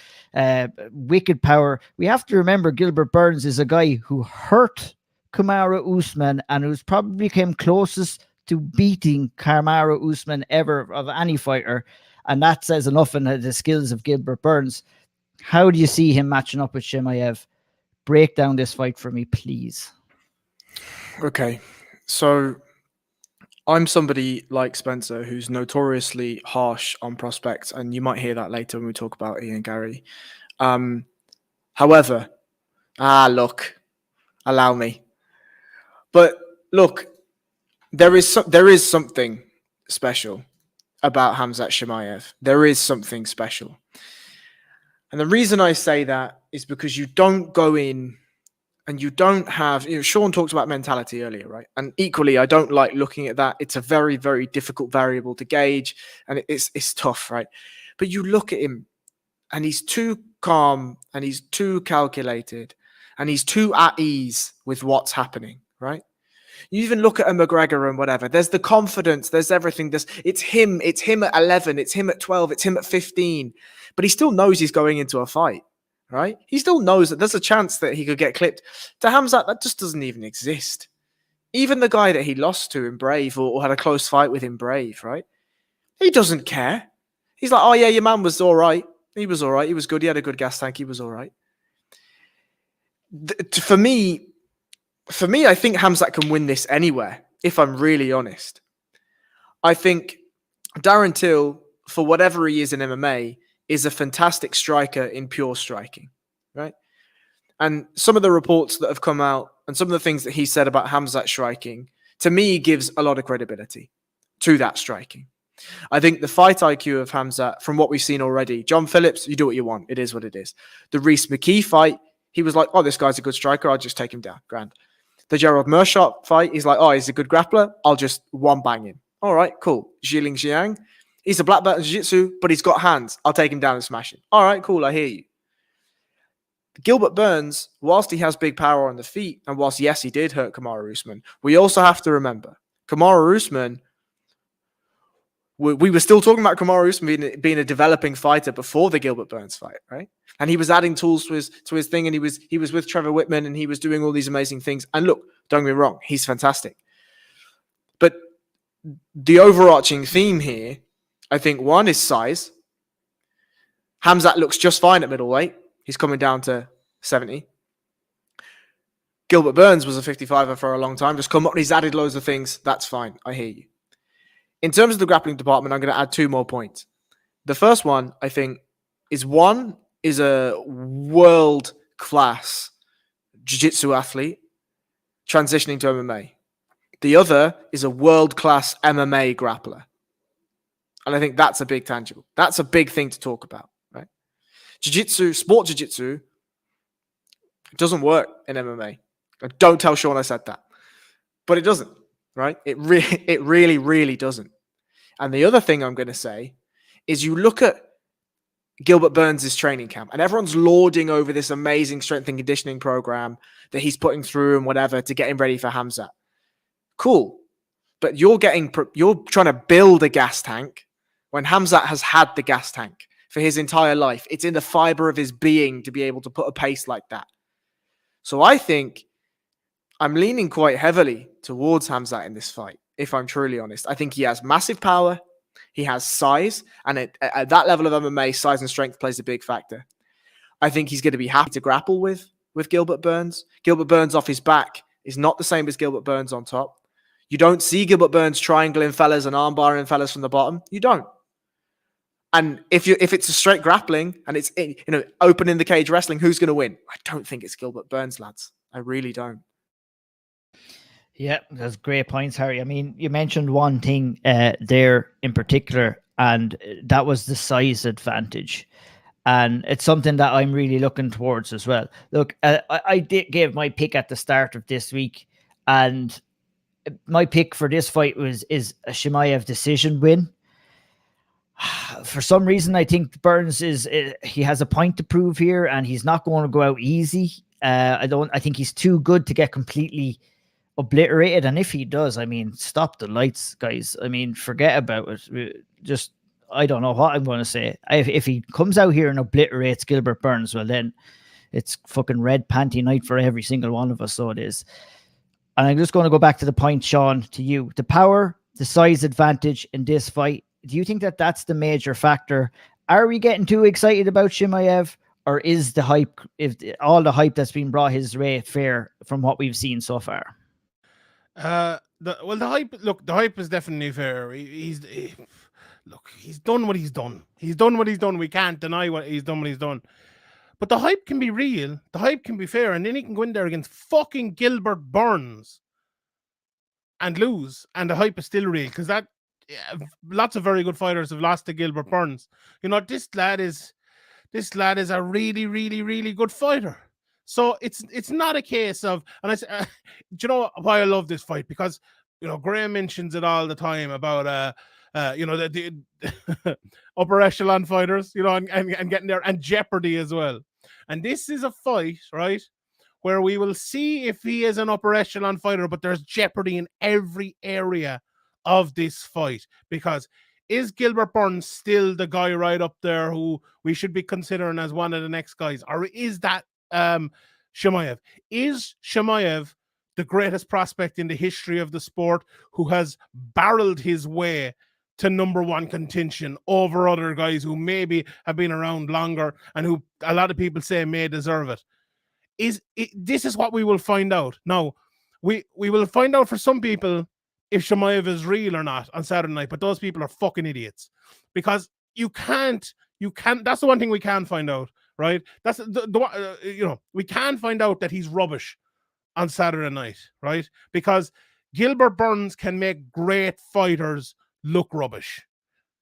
A: wicked power. We have to remember Gilbert Burns is a guy who hurt Kamaru Usman and who's probably came closest to beating Kamaru Usman ever of any fighter. And that says enough in the skills of Gilbert Burns. How do you see him matching up with Chimaev? Break down this fight for me, please.
D: Okay. So I'm somebody like Spencer who's notoriously harsh on prospects, and you might hear that later when we talk about Ian Gary. However, look, allow me. But look, there is something special about Khamzat Chimaev. There is something special. And the reason I say that is because you don't go in and you don't have, Sean talked about mentality earlier, right? And equally, I don't like looking at that. It's a very, very difficult variable to gauge, and it's tough, right? But you look at him, and he's too calm, and he's too calculated, and he's too at ease with what's happening, right? You even look at a McGregor and whatever. There's the confidence. There's everything. It's him. It's him at 11. It's him at 12. It's him at 15. But he still knows he's going into a fight. Right? He still knows that there's a chance that he could get clipped. To Khamzat, that just doesn't even exist. Even the guy that he lost to in Brave or had a close fight with in Brave, right? He doesn't care. He's like, oh yeah, your man was all right. He was all right. He was good. He had a good gas tank. He was all right. For me, I think Khamzat can win this anywhere, if I'm really honest. I think Darren Till, for whatever he is in MMA, is a fantastic striker in pure striking, right? And some of the reports that have come out and some of the things that he said about Khamzat striking, to me, gives a lot of credibility to that striking. I think the fight IQ of Khamzat, from what we've seen already, John Phillips, you do what you want. It is what it is. The Reece McKee fight, he was like, oh, this guy's a good striker. I'll just take him down. Grand. The Gerald Meerschaert fight, he's like, oh, he's a good grappler. I'll just one bang him. All right, cool. Zhiling Zhang, he's a black belt in jiu-jitsu, but he's got hands. I'll take him down and smash him. All right, cool. I hear you. Gilbert Burns, whilst he has big power on the feet, and whilst, yes, he did hurt Kamaru Usman, we also have to remember, Kamaru Usman, we were still talking about Kamaru Usman being a developing fighter before the Gilbert Burns fight, right? And he was adding tools to his thing, and he was with Trevor Whitman, and he was doing all these amazing things. And look, don't get me wrong, he's fantastic. But the overarching theme here, I think, one is size. Khamzat looks just fine at middleweight. He's coming down to 70. Gilbert Burns was a 55er for a long time. Just come up and he's added loads of things. That's fine. I hear you. In terms of the grappling department, I'm going to add 2 more points. The first one, I think, is a world-class jiu-jitsu athlete transitioning to MMA. The other is a world-class MMA grappler. And I think that's a big tangible. That's a big thing to talk about, right? Jiu-jitsu, sport jiu-jitsu, doesn't work in MMA. Don't tell Sean I said that. But it doesn't, right? It really, really doesn't. And the other thing I'm going to say is you look at Gilbert Burns' training camp and everyone's lauding over this amazing strength and conditioning program that he's putting through and whatever to get him ready for Khamzat. Cool. But you're trying to build a gas tank when Khamzat has had the gas tank for his entire life. It's in the fiber of his being to be able to put a pace like that. So I think I'm leaning quite heavily towards Khamzat in this fight, if I'm truly honest. I think he has massive power. He has size. And at that level of MMA, size and strength plays a big factor. I think he's going to be happy to grapple with Gilbert Burns. Gilbert Burns off his back is not the same as Gilbert Burns on top. You don't see Gilbert Burns triangling fellas and armbarring fellas from the bottom. You don't. And if it's a straight grappling and it's open in the cage wrestling, who's going to win? I don't think it's Gilbert Burns, lads. I really don't.
A: Yeah, that's great points, Harry. I mean, you mentioned one thing there in particular, and that was the size advantage. And it's something that I'm really looking towards as well. Look, I did give my pick at the start of this week, and my pick for this fight is a Chimaev decision win. For some reason, I think Burns he has a point to prove here, and he's not going to go out easy. I think he's too good to get completely obliterated. And if he does, I mean, stop the lights, guys. I mean, forget about it. Just, I don't know what I'm going to say. If he comes out here and obliterates Gilbert Burns, well, then it's fucking red panty night for every single one of us. So it is. And I'm just going to go back to the point, Sean, to you. The power, the size advantage in this fight. Do you think that that's the major factor? Are we getting too excited about Chimaev, or is the hype, all the hype that's been brought his way, fair from what we've seen so far?
B: The hype. Look, the hype is definitely fair. He's done what he's done. He's done what he's done. We can't deny what he's done. What he's done. But the hype can be real. The hype can be fair, and then he can go in there against fucking Gilbert Burns and lose, and the hype is still real because that. Yeah, lots of very good fighters have lost to Gilbert Burns. You know, this lad is a really, really, really good fighter. So it's not a case of, and I say, do you know why I love this fight? Because, you know, Graham mentions it all the time about you know, the upper echelon fighters, you know, and getting there, and jeopardy as well. And this is a fight, right, where we will see if he is an upper echelon fighter, but there's jeopardy in every area of this fight, because is Gilbert Burns still the guy right up there who we should be considering as one of the next guys, or is that Chimaev? Is Chimaev the greatest prospect in the history of the sport who has barreled his way to number one contention over other guys who maybe have been around longer and who a lot of people say may deserve it? This is what we will find out. Now, we will find out for some people if Chimaev is real or not on Saturday night, but those people are fucking idiots, because you can't, that's the one thing we can find out, right? That's you know, we can find out that he's rubbish on Saturday night, right? Because Gilbert Burns can make great fighters look rubbish.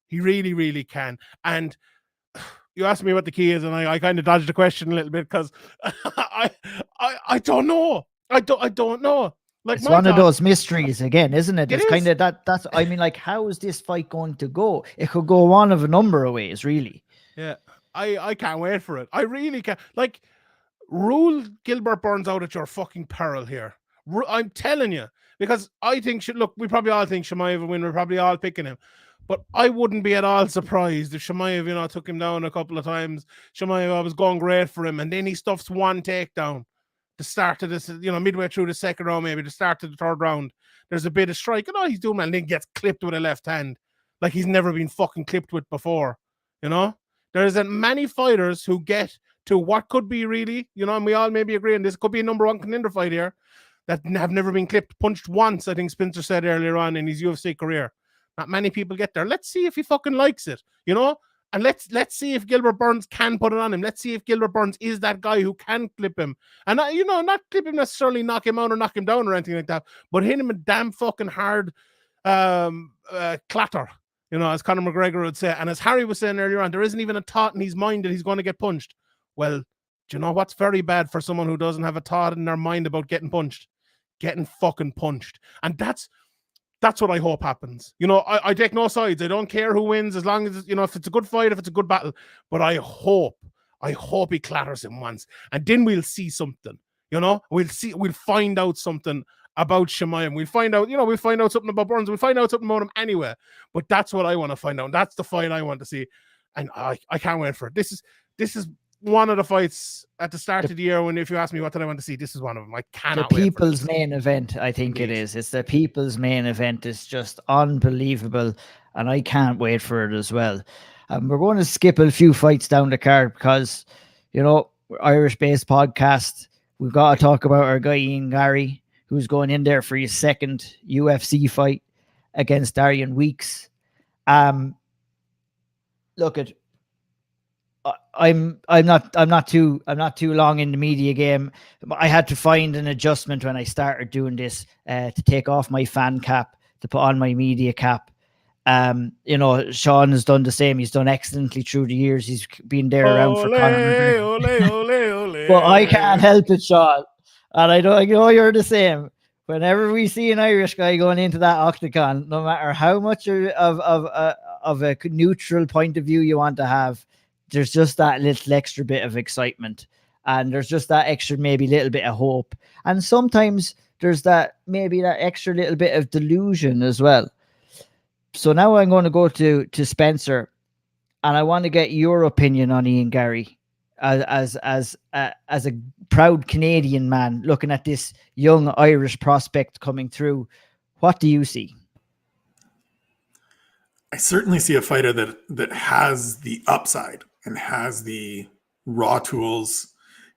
B: He really, really can. And you asked me what the key is, and I kind of dodged the question a little bit because I don't know. I don't know. Like,
A: it's one of those mysteries again, isn't it? It's kind of that's, I mean, like, how is this fight going to go? It could go one of a number of ways, really.
B: Yeah, I can't wait for it. I really can't. Like, rule Gilbert Burns out at your fucking peril here. I'm telling you, because I think, look, we probably all think Chimaev will win. We're probably all picking him. But I wouldn't be at all surprised if Chimaev, you know, took him down a couple of times. Chimaev was going great for him, and then he stuffs one takedown. The start of this, you know, midway through the second round, maybe the start of the third round, there's a bit of strike, and he's doing that, and then gets clipped with a left hand like he's never been fucking clipped with before. You know, there isn't many fighters who get to what could be really, you know, and we all maybe agree, and this could be a number one contender fight here, that have never been punched once. I think Spencer said earlier on in his UFC career. Not many people get there. Let's see if he fucking likes it, you know. And let's see if Gilbert Burns can put it on him. Let's see if Gilbert Burns is that guy who can clip him. And, you know, not clip him necessarily, knock him out or knock him down or anything like that, but hit him a damn fucking hard clatter, you know, as Conor McGregor would say. And as Harry was saying earlier on, there isn't even a thought in his mind that he's going to get punched. Well, do you know what's very bad for someone who doesn't have a thought in their mind about getting punched? Getting fucking punched. And that's what I hope happens. You know, I take no sides. I don't care who wins, as long as, you know, if it's a good fight, if it's a good battle. But I hope he clatters him once. And then we'll see something. You know, we'll find out something about Chimaev. We'll find out something about Burns. We'll find out something about him anyway. But that's what I want to find out. That's the fight I want to see. And I can't wait for it. This is one of the fights at the start of the year when, if you ask me what did I want to see, this is one of them. I cannot
A: the
B: wait.
A: People's main event, I think it is. It's the People's main event. It's just unbelievable, and I can't wait for it as well. We're going to skip a few fights down the card because, you know, Irish-based podcast. We've got to talk about our guy Ian Garry, who's going in there for his second UFC fight against Darian Weeks. Look, look at. I'm not too long in the media game. I had to find an adjustment when I started doing this to take off my fan cap to put on my media cap. Sean has done the same. He's done excellently through the years. He's been there around for Conor McGregor. But I can't help it, Sean. And I know you're the same. Whenever we see an Irish guy going into that octagon, no matter how much of a neutral point of view you want to have, there's just that little extra bit of excitement, and there's just that extra maybe little bit of hope, and sometimes there's that extra little bit of delusion as well. So now I'm going to go to Spencer, and I want to get your opinion on Ian Garry as a proud Canadian man looking at this young Irish prospect coming through. What do you see?
C: I certainly see a fighter that has the upside and has the raw tools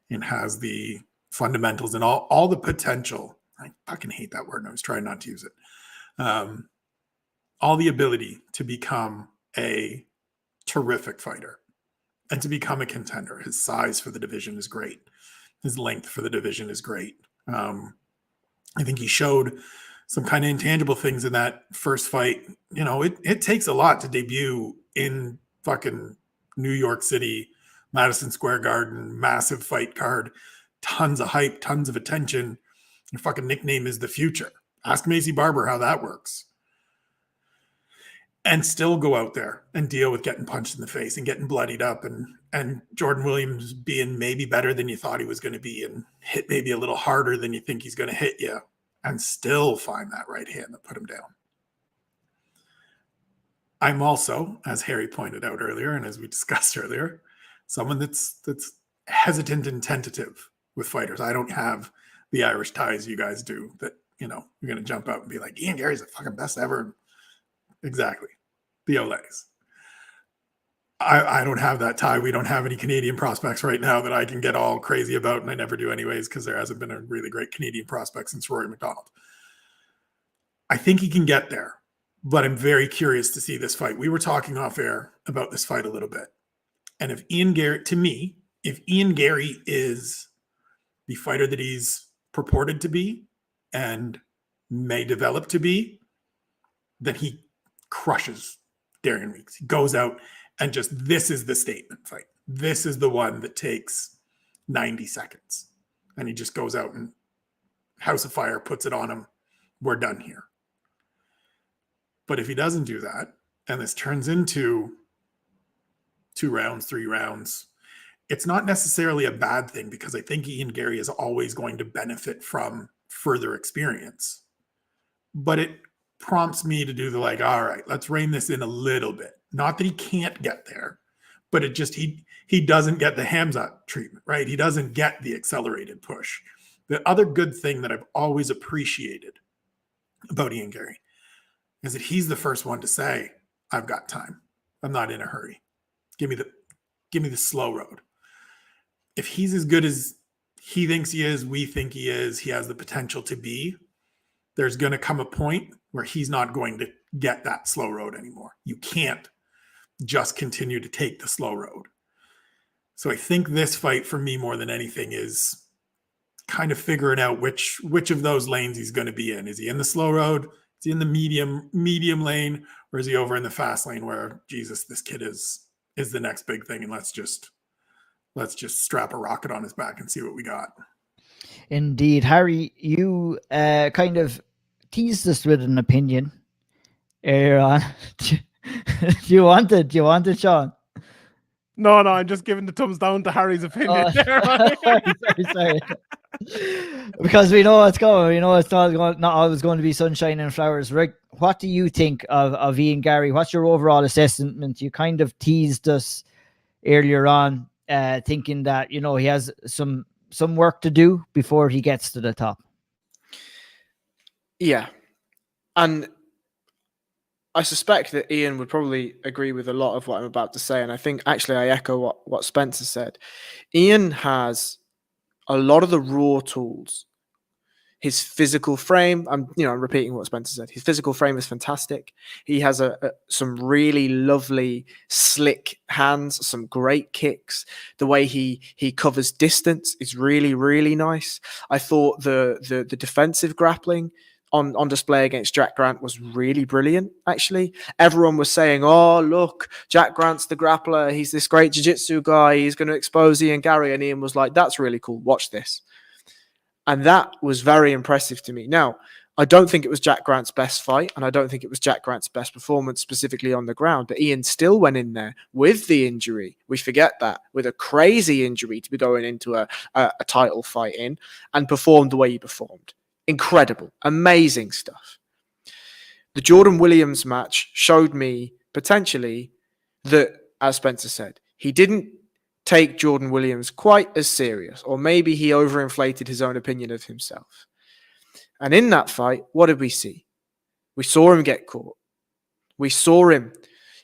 C: and has the fundamentals and all the potential. I fucking hate that word and I was trying not to use it. All the ability to become a terrific fighter and to become a contender. His size for the division is great. His length for the division is great. I think he showed some kind of intangible things in that first fight. It takes a lot to debut in fucking New York City, Madison Square Garden, massive fight card, tons of hype, tons of attention. Your fucking nickname is the future. Ask Macy Barber how that works. And still go out there and deal with getting punched in the face and getting bloodied up and Jordan Williams being maybe better than you thought he was going to be and hit maybe a little harder than you think he's going to hit you and still find that right hand that put him down. I'm also, as Harry pointed out earlier and as we discussed earlier, someone that's hesitant and tentative with fighters. I don't have the Irish ties you guys do that, you're going to jump out and be like, Ian Garry's the fucking best ever. Exactly. The Olays. I don't have that tie. We don't have any Canadian prospects right now that I can get all crazy about, and I never do anyways because there hasn't been a really great Canadian prospect since Rory McDonald. I think he can get there, but I'm very curious to see this fight. We were talking off air about this fight a little bit. And if Ian Garry is the fighter that he's purported to be and may develop to be, then he crushes Darian Weeks. He goes out and this is the statement fight. This is the one that takes 90 seconds. And he just goes out and House of Fire puts it on him. We're done here. But if he doesn't do that, and this turns into 2 rounds, 3 rounds, it's not necessarily a bad thing because I think Ian Garry is always going to benefit from further experience. But it prompts me to do all right, let's rein this in a little bit. Not that he can't get there, but it just, he doesn't get the Hamzat treatment, right? He doesn't get the accelerated push. The other good thing that I've always appreciated about Ian Garry is that he's the first one to say, I've got time. I'm not in a hurry. Give me the slow road. If he's as good as he thinks he is, we think he is, he has the potential to be, there's going to come a point where he's not going to get that slow road anymore. You can't just continue to take the slow road. So I think this fight for me more than anything is kind of figuring out which of those lanes he's going to be in. Is he in the slow road? Is he in the medium lane? Or is he over in the fast lane where, Jesus, this kid is the next big thing and let's just strap a rocket on his back and see what we got.
A: Indeed. Harry, you kind of teased us with an opinion earlier on. Do you want it, Sean?
B: No, I'm just giving the thumbs down to Harry's opinion.
A: Sorry. Because we know it's coming. We know it's not always going to be sunshine and flowers. Right? What do you think of Ian Garry? What's your overall assessment? You kind of teased us earlier on, thinking that he has some work to do before he gets to the top.
D: Yeah, and I suspect that Ian would probably agree with a lot of what I'm about to say, and I think actually I echo what Spencer said. Ian has a lot of the raw tools. His physical frame, I'm repeating what Spencer said. His physical frame is fantastic. He has some really lovely, slick hands, some great kicks. The way he covers distance is really, really nice. I thought the defensive grappling on display against Jack Grant was really brilliant, actually. Everyone was saying, oh, look, Jack Grant's the grappler. He's this great jiu-jitsu guy. He's going to expose Ian Gary. And Ian was like, that's really cool. Watch this. And that was very impressive to me. Now, I don't think it was Jack Grant's best fight, and I don't think it was Jack Grant's best performance specifically on the ground, but Ian still went in there with the injury. We forget that, with a crazy injury to be going into a title fight in, and performed the way he performed. Incredible, amazing stuff. The Jordan Williams match showed me potentially that, as Spencer said, he didn't take Jordan Williams quite as serious, or maybe he overinflated his own opinion of himself. And in that fight, what did we see? We saw him get caught. We saw him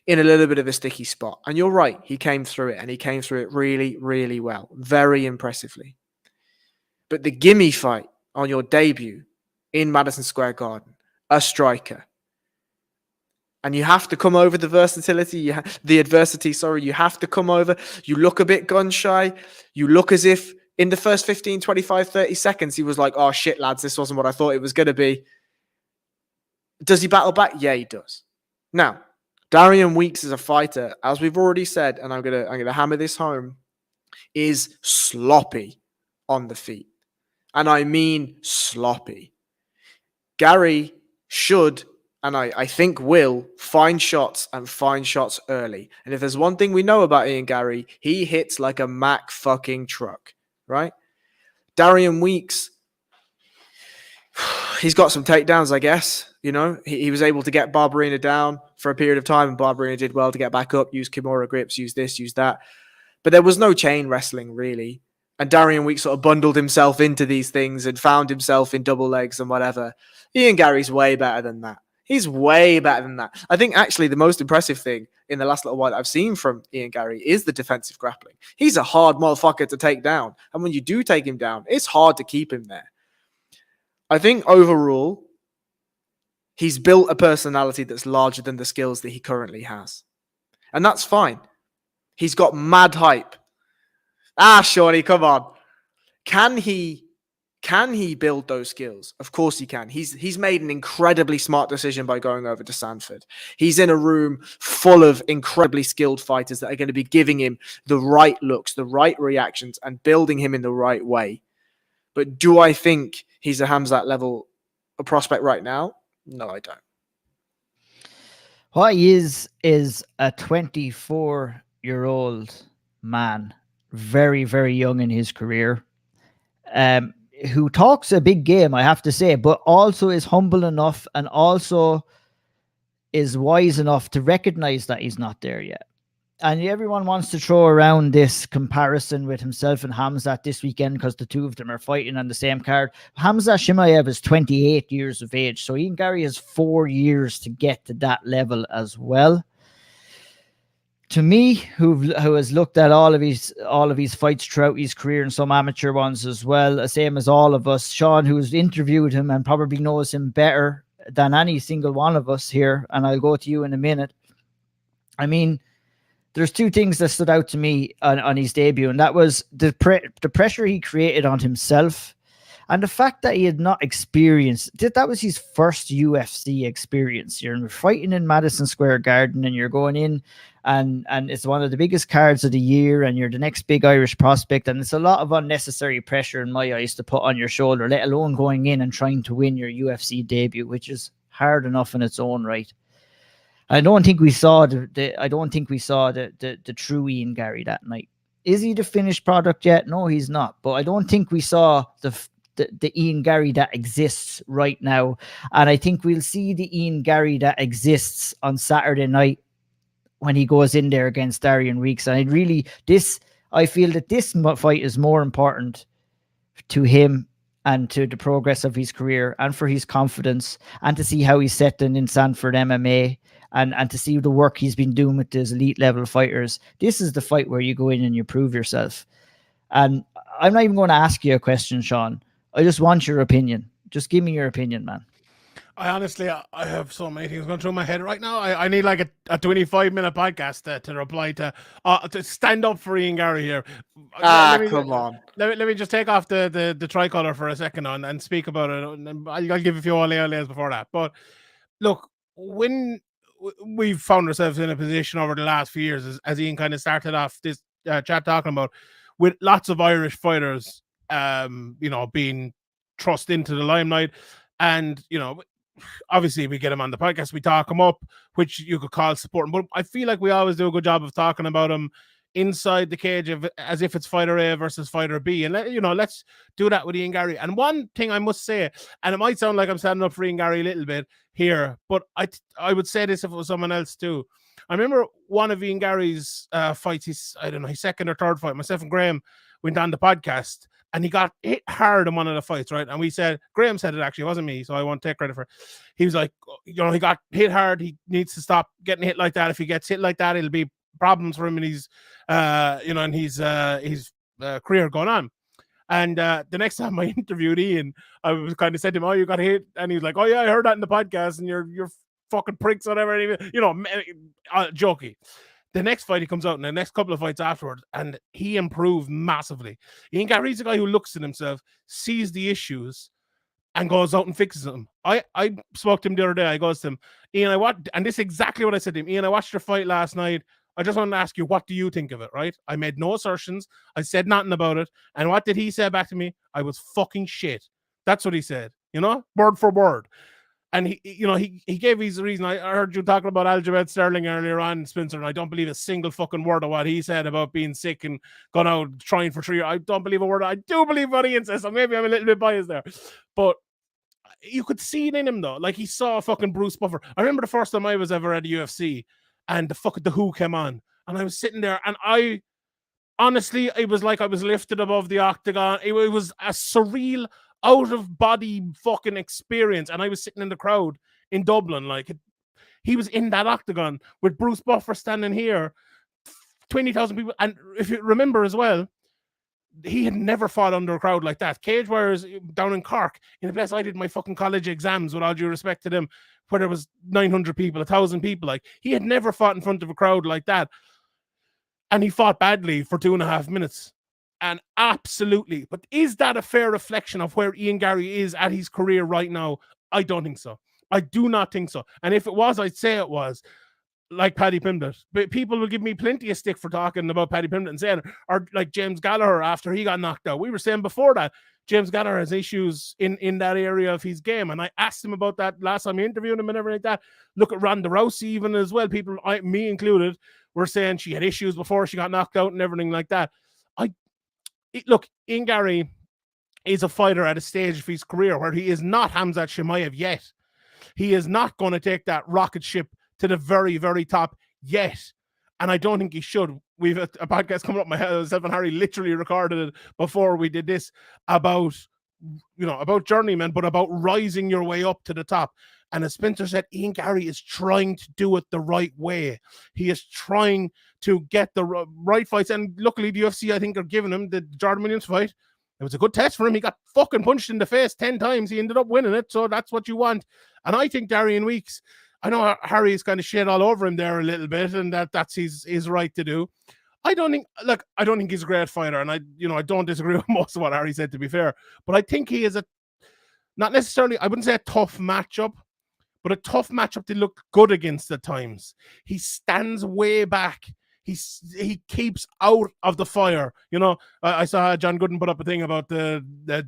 D: in a little bit of a sticky spot. And you're right, he came through it, and he came through it really, really well, very impressively. But the gimme fight on your debut in Madison Square Garden, a striker, and you have to come over the adversity. You have to come over. You look a bit gun shy. You look as if in the first 15, 25, 30 seconds, he was like, oh shit, lads, this wasn't what I thought it was going to be. Does he battle back? Yeah, he does. Now, Darian Weeks is a fighter, as we've already said, and I'm gonna hammer this home, is sloppy on the feet. And I mean sloppy. Gary should, and I think will, find shots early. And if there's one thing we know about Ian Gary, he hits like a Mack fucking truck, right? Darian Weeks, he's got some takedowns, I guess. He was able to get Barberina down for a period of time, and Barberina did well to get back up, use Kimura grips, use this, use that. But there was no chain wrestling, really. And Darian Weeks sort of bundled himself into these things and found himself in double legs and whatever. Ian Gary's way better than that. He's way better than that. I think actually the most impressive thing in the last little while that I've seen from Ian Gary is the defensive grappling. He's a hard motherfucker to take down. And when you do take him down, it's hard to keep him there. I think overall, he's built a personality that's larger than the skills that he currently has. And that's fine. He's got mad hype. Shorty, come on. Can he build those skills? Of course he can. He's made an incredibly smart decision by going over to Sanford. He's in a room full of incredibly skilled fighters that are going to be giving him the right looks, the right reactions, and building him in the right way. But do I think he's a Hamzat level a prospect right now? No, I don't.
A: What he is a 24-year-old man, very, very young in his career, who talks a big game, I have to say, but also is humble enough and also is wise enough to recognize that he's not there yet. And everyone wants to throw around this comparison with himself and Hamzat this weekend because the two of them are fighting on the same card. Hamzat Chimaev is 28 years of age, so Ian Gary has 4 years to get to that level as well. To me, who has looked at all of his fights throughout his career and some amateur ones as well, same as all of us, Sean, who's interviewed him and probably knows him better than any single one of us here, and I'll go to you in a minute. I mean, there's two things that stood out to me on his debut, and that was the pressure he created on himself and the fact that he had not experienced, that was his first UFC experience. You're fighting in Madison Square Garden and you're going in and it's one of the biggest cards of the year and you're the next big Irish prospect, and it's a lot of unnecessary pressure in my eyes to put on your shoulder, let alone going in and trying to win your UFC debut, which is hard enough in its own right. I don't think we saw the true Ian Gary that night. Is he the finished product yet? No, he's not. But I don't think we saw the Ian Gary that exists right now. And I think we'll see the Ian Gary that exists on Saturday night when he goes in there against Darian Weeks. And I feel that this fight is more important to him and to the progress of his career and for his confidence and to see how he's settling in Sanford MMA. And to see the work he's been doing with those elite level fighters. This is the fight where you go in and you prove yourself. And I'm not even going to ask you a question, Sean. I just want your opinion. Just give me your opinion, man.
B: I honestly, I have so many things going through my head right now. I need like a 25-minute podcast to reply to stand up for Ian Gary here.
D: Come on.
B: Let me just take off the tricolor for a second and speak about it. And I'll give a few all before that. But look, when we've found ourselves in a position over the last few years, as Ian kind of started off this chat talking about, with lots of Irish fighters, being thrust into the limelight, and obviously we get them on the podcast, we talk them up, which you could call supporting, but I feel like we always do a good job of talking about them inside the cage as if it's fighter A versus fighter B. And let's do that with Ian Gary. And one thing I must say, and it might sound like I'm standing up for Ian Gary a little bit here, but I would say this if it was someone else too. I remember one of Ian Gary's fights, his second or third fight, myself and Graham went on the podcast, and he got hit hard in one of the fights, right? And we said, Graham said it actually, it wasn't me, so I won't take credit for it. He was like, he got hit hard. He needs to stop getting hit like that. If he gets hit like that, it'll be problems for him in his, career going on. And the next time I interviewed Ian, I was kind of said to him, "Oh, you got hit," and he was like, "Oh yeah, I heard that in the podcast, and you're fucking pricks, or whatever." Jokey. The next fight, he comes out in the next couple of fights afterwards, and he improved massively. Ian Gary's a guy who looks at himself, sees the issues, and goes out and fixes them. I spoke to him the other day. I goes to him, Ian, and this is exactly what I said to him. Ian, I watched your fight last night. I just wanted to ask you, what do you think of it, right? I made no assertions. I said nothing about it. And what did he say back to me? I was fucking shit. That's what he said, word for word. And he gave his reason. I heard you talking about Aljamain Sterling earlier on, Spencer, and I don't believe a single fucking word of what he said about being sick and going out trying for 3 years. I don't believe a word. I do believe what Ian says, so maybe I'm a little bit biased there. But you could see it in him, though. Like, he saw fucking Bruce Buffer. I remember the first time I was ever at the UFC, and the Who came on, and I was sitting there, and honestly, it was like I was lifted above the octagon. It was a surreal, out-of-body fucking experience, and I was sitting in the crowd in Dublin. He was in that octagon with Bruce Buffer standing here, 20,000 people. And if you remember as well, he had never fought under a crowd like that. Cage Warriors down in Cork, in a place I did my fucking college exams, with all due respect to them, where there was 900 people, 1,000 people. He had never fought in front of a crowd like that. And he fought badly for 2.5 minutes. And absolutely. But is that a fair reflection of where Ian Gary is at his career right now? I don't think so. I do not think so. And if it was, I'd say it was. Like Paddy Pimblett. But people will give me plenty of stick for talking about Paddy Pimblett and saying, or like James Gallagher after he got knocked out. We were saying before that James Gallagher has issues in that area of his game. And I asked him about that last time I interviewed him and everything like that. Look at Ronda Rousey even as well. People, me included, were saying she had issues before she got knocked out and everything like that. Look, Ian Gary is a fighter at a stage of his career where he is not Khamzat Chimaev yet. He is not going to take that rocket ship to the very, very top yet. And I don't think he should. We've a podcast coming up. Myself and Harry literally recorded it before we did this about journeyman, but about rising your way up to the top. And as Spencer said, Ian Gary is trying to do it the right way. He is trying to get the right fights. And luckily, the UFC, I think, are giving him the Jordan Williams fight. It was a good test for him. He got fucking punched in the face 10 times. He ended up winning it. So that's what you want. And I think Darian Weeks, I know Harry's kind of shit all over him there a little bit, and that's his right to do. I don't think he's a great fighter, and I don't disagree with most of what Harry said, to be fair. But I think he is not necessarily, I wouldn't say a tough matchup, but a tough matchup to look good against at times. He stands way back. He keeps out of the fire. I saw John Gooden put up a thing about the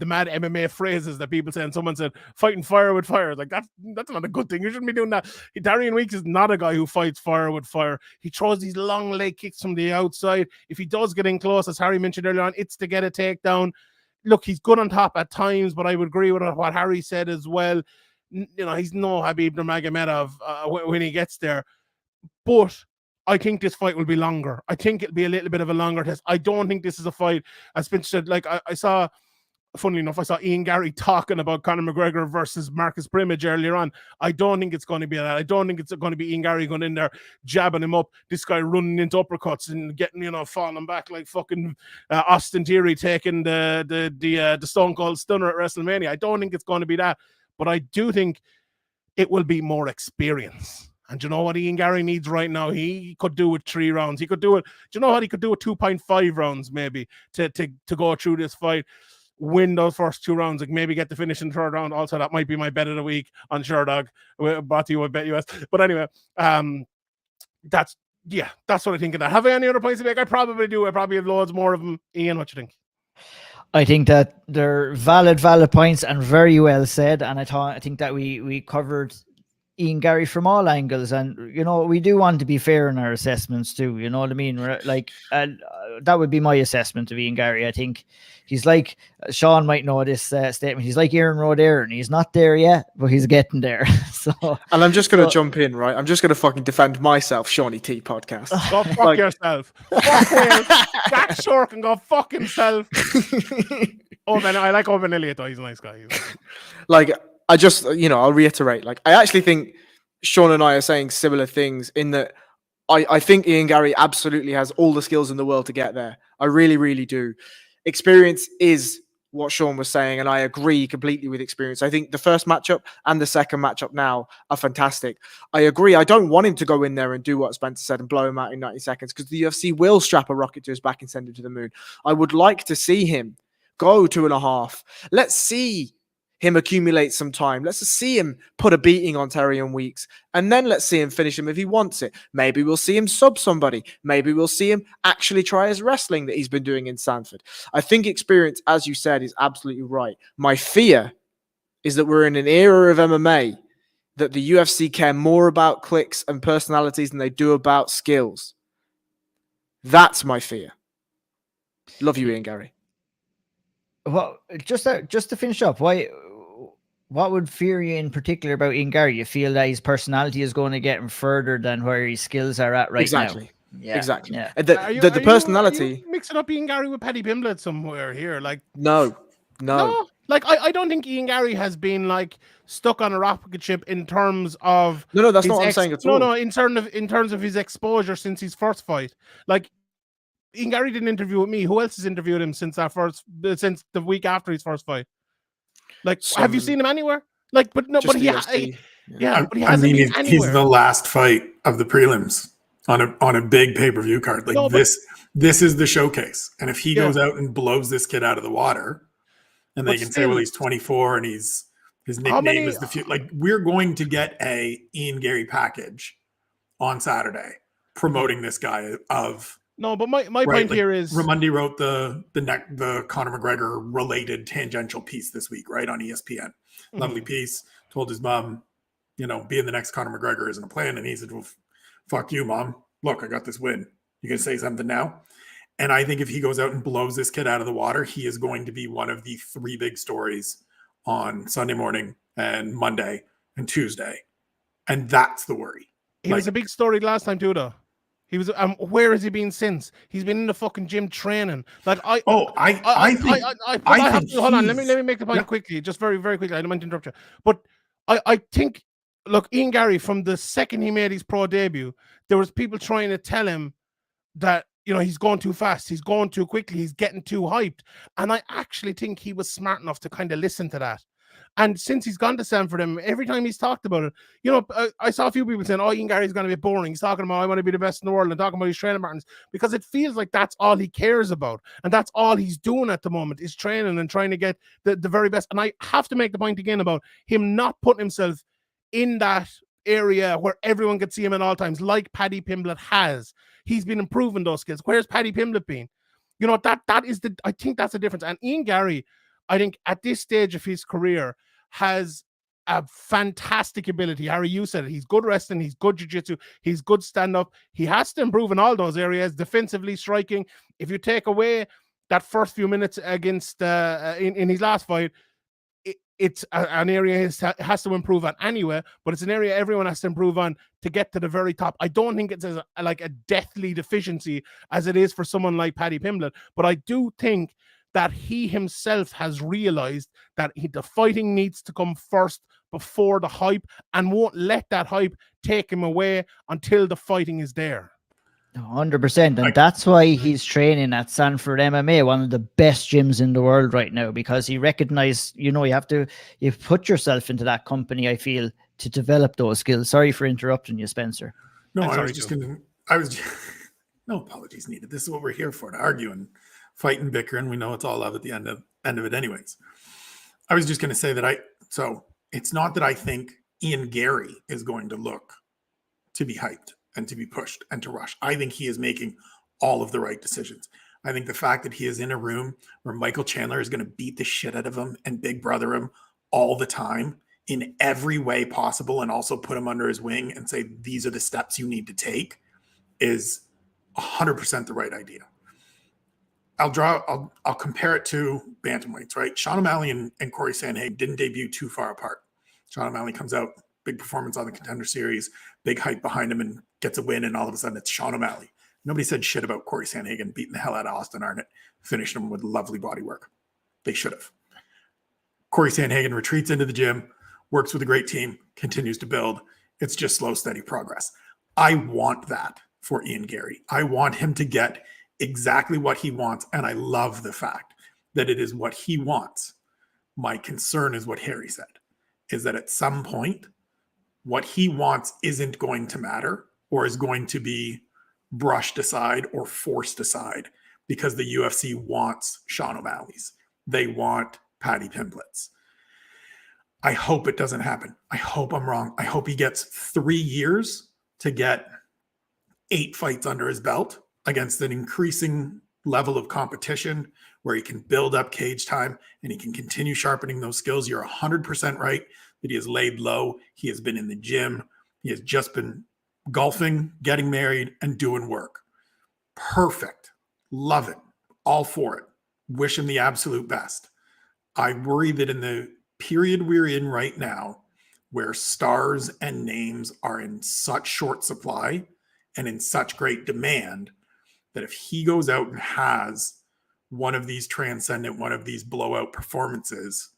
B: mad MMA phrases that people say, and someone said, fighting fire with fire. Like, that's not a good thing. You shouldn't be doing that. Darian Weeks is not a guy who fights fire with fire. He throws these long leg kicks from the outside. If he does get in close, as Harry mentioned earlier on, it's to get a takedown. Look, he's good on top at times, but I would agree with what Harry said as well. He's no Habib Nurmagomedov when he gets there. But I think this fight will be longer. I think it'll be a little bit of a longer test. I don't think this is a fight, as Spencer said, like I saw funnily enough, I saw Ian Gary talking about Conor McGregor versus Marcus Brimage earlier on. I don't think it's going to be that. I don't think it's going to be Ian Gary going in there, jabbing him up, this guy running into uppercuts and getting, falling back like fucking Austin Theory taking the Stone Cold Stunner at WrestleMania. I don't think it's going to be that. But I do think it will be more experience. And do you know what Ian Gary needs right now? He could do it 3 rounds. He could do it. Do you know what? He could do it 2.5 rounds maybe to go through this fight, win those first 2 rounds, like maybe get the finish in the 3rd round. Also, that might be my bet of the week on Sherdog. Brought to you by BetUS. But anyway, that's what I think of that. Have I any other points to make? I probably do. I probably have loads more of them. Ian, what you think?
A: I think that they're valid points and very well said. And I think that we covered Ian Gary from all angles, and we do want to be fair in our assessments too. You know what I mean? Like, that would be my assessment of Ian Gary. I think he's like, Sean might know this statement, he's like Aaron Roder. He's not there yet, but he's getting there.
D: And I'm just going to jump in, right? I'm just going to fucking defend myself, Shawnee T podcast.
B: Go fuck yourself. Fuck Wales. Jack Shore can go fuck himself. I like Owen Elliott though. He's a nice guy.
D: Like, I just, I'll reiterate, like, I actually think Sean and I are saying similar things in that I think Ian Gary absolutely has all the skills in the world to get there. I really, really do. Experience is what Sean was saying, and I agree completely with experience. I think the first matchup and the second matchup now are fantastic. I agree. I don't want him to go in there and do what Spencer said and blow him out in 90 seconds because the UFC will strap a rocket to his back and send him to the moon. I would like to see him go 2.5. Let's see him accumulate some time. Let's see him put a beating on Tyrion Weeks, and then let's see him finish him if he wants it. Maybe we'll see him sub somebody. Maybe we'll see him actually try his wrestling that he's been doing in Sanford. I think experience, as you said, is absolutely right. My fear is that we're in an era of MMA that the UFC care more about clicks and personalities than they do about skills. That's my fear. Love you, Ian Gary.
A: Well, just to finish up, what would fear you in particular about Ian Gary? You feel that his personality is going to get him further than where his skills are at right now? Yeah,
D: exactly.
A: Yeah.
D: The personality.
B: Are you mixing up Ian Gary with Paddy Pimblett somewhere here? Like,
D: no.
B: Like, I don't think Ian Gary has been like stuck on a rocket ship in terms of
D: no. That's not what I'm saying at all.
B: No. In terms of his exposure since his first fight, like. Ian Gary did an interview with me. Who else has interviewed him since the week after his first fight? Like, have you seen him anywhere? Like, but he hasn't been anywhere.
C: He's the last fight of the prelims on a big pay-per-view card. Like, this is the showcase. And if he goes out and blows this kid out of the water, and they can say, well, he's 24 and his nickname is the future. Like, we're going to get a Ian Gary package on Saturday promoting this guy of.
B: No, but my point here is
C: Ramundi wrote the Conor McGregor related tangential piece this week, right, on ESPN. Lovely piece. Told his mom, being the next Conor McGregor isn't a plan, and he said, "Well, fuck you, mom. Look, I got this win. You can say something now." And I think if he goes out and blows this kid out of the water, he is going to be one of the 3 big stories on Sunday morning and Monday and Tuesday, and that's the worry.
B: He was a big story last time too, though. He was. Where has he been since? He's been in the fucking gym training. Like hold on. Let me make the point quickly, just very, very quickly. I don't mean to interrupt you, but I think, look, Ian Gary, from the second he made his pro debut, there was people trying to tell him that he's going too fast, he's going too quickly, he's getting too hyped, and I actually think he was smart enough to kind of listen to that. And since he's gone to Sanford, every time he's talked about it, I saw a few people saying, "Oh, Ian Gary's going to be boring. He's talking about I want to be the best in the world and talking about his training partners," because it feels like that's all he cares about, and that's all he's doing at the moment is training and trying to get the very best. And I have to make the point again about him not putting himself in that area where everyone could see him at all times, like Paddy Pimblett has. He's been improving those skills. Where's Paddy Pimblett been? That is I think that's the difference. And Ian Gary, I think at this stage of his career, has a fantastic ability. Harry, you said it. He's good wrestling. He's good jiu-jitsu. He's good stand-up. He has to improve in all those areas, defensively, striking. If you take away that first few minutes against in his last fight, it's an area he has to improve on anyway, but it's an area everyone has to improve on to get to the very top. I don't think it's like a deathly deficiency as it is for someone like Paddy Pimblett, but I do think that he himself has realized that the fighting needs to come first before the hype, and won't let that hype take him away until the fighting is there.
A: 100%. And that's why he's training at Sanford MMA, one of the best gyms in the world right now, because he recognized, you put yourself into that company, I feel, to develop those skills. Sorry for interrupting you, Spencer.
C: No, no apologies needed. This is what we're here for, to argue and fight and bicker, and we know it's all love at the end of it anyways. I was just going to say that so it's not that I think Ian Gary is going to look to be hyped and to be pushed and to rush. I think he is making all of the right decisions. I think the fact that he is in a room where Michael Chandler is going to beat the shit out of him and big brother him all the time in every way possible, and also put him under his wing and say, these are the steps you need to take, is 100% the right idea. I'll compare it to bantamweights, right? Sean O'Malley and Corey Sandhagen didn't debut too far apart. Sean O'Malley comes out, big performance on the Contender Series, big hype behind him, and gets a win, and all of a sudden it's Sean O'Malley. Nobody said shit about Corey Sandhagen beating the hell out of Austin Arnett, finishing him with lovely body work. They should have. Corey Sandhagen retreats into the gym, works with a great team, continues to build. It's just slow, steady progress. I want that for Ian Gary. I want him to get exactly what he wants, and I love the fact that it is what he wants. My concern is what Harry said, is that at some point, what he wants isn't going to matter, or is going to be brushed aside or forced aside, because the UFC wants Sean O'Malley's. They want Paddy Pimblett's. I hope it doesn't happen. I hope I'm wrong. I hope he gets 3 years to get 8 fights under his belt against an increasing level of competition where he can build up cage time and he can continue sharpening those skills. You're 100% right that he has laid low. He has been in the gym. He has just been golfing, getting married, and doing work. Perfect. Love it. All for it. Wish him the absolute best. I worry that in the period we're in right now, where stars and names are in such short supply and in such great demand, that if he goes out and has one of these transcendent, one of these blowout performances,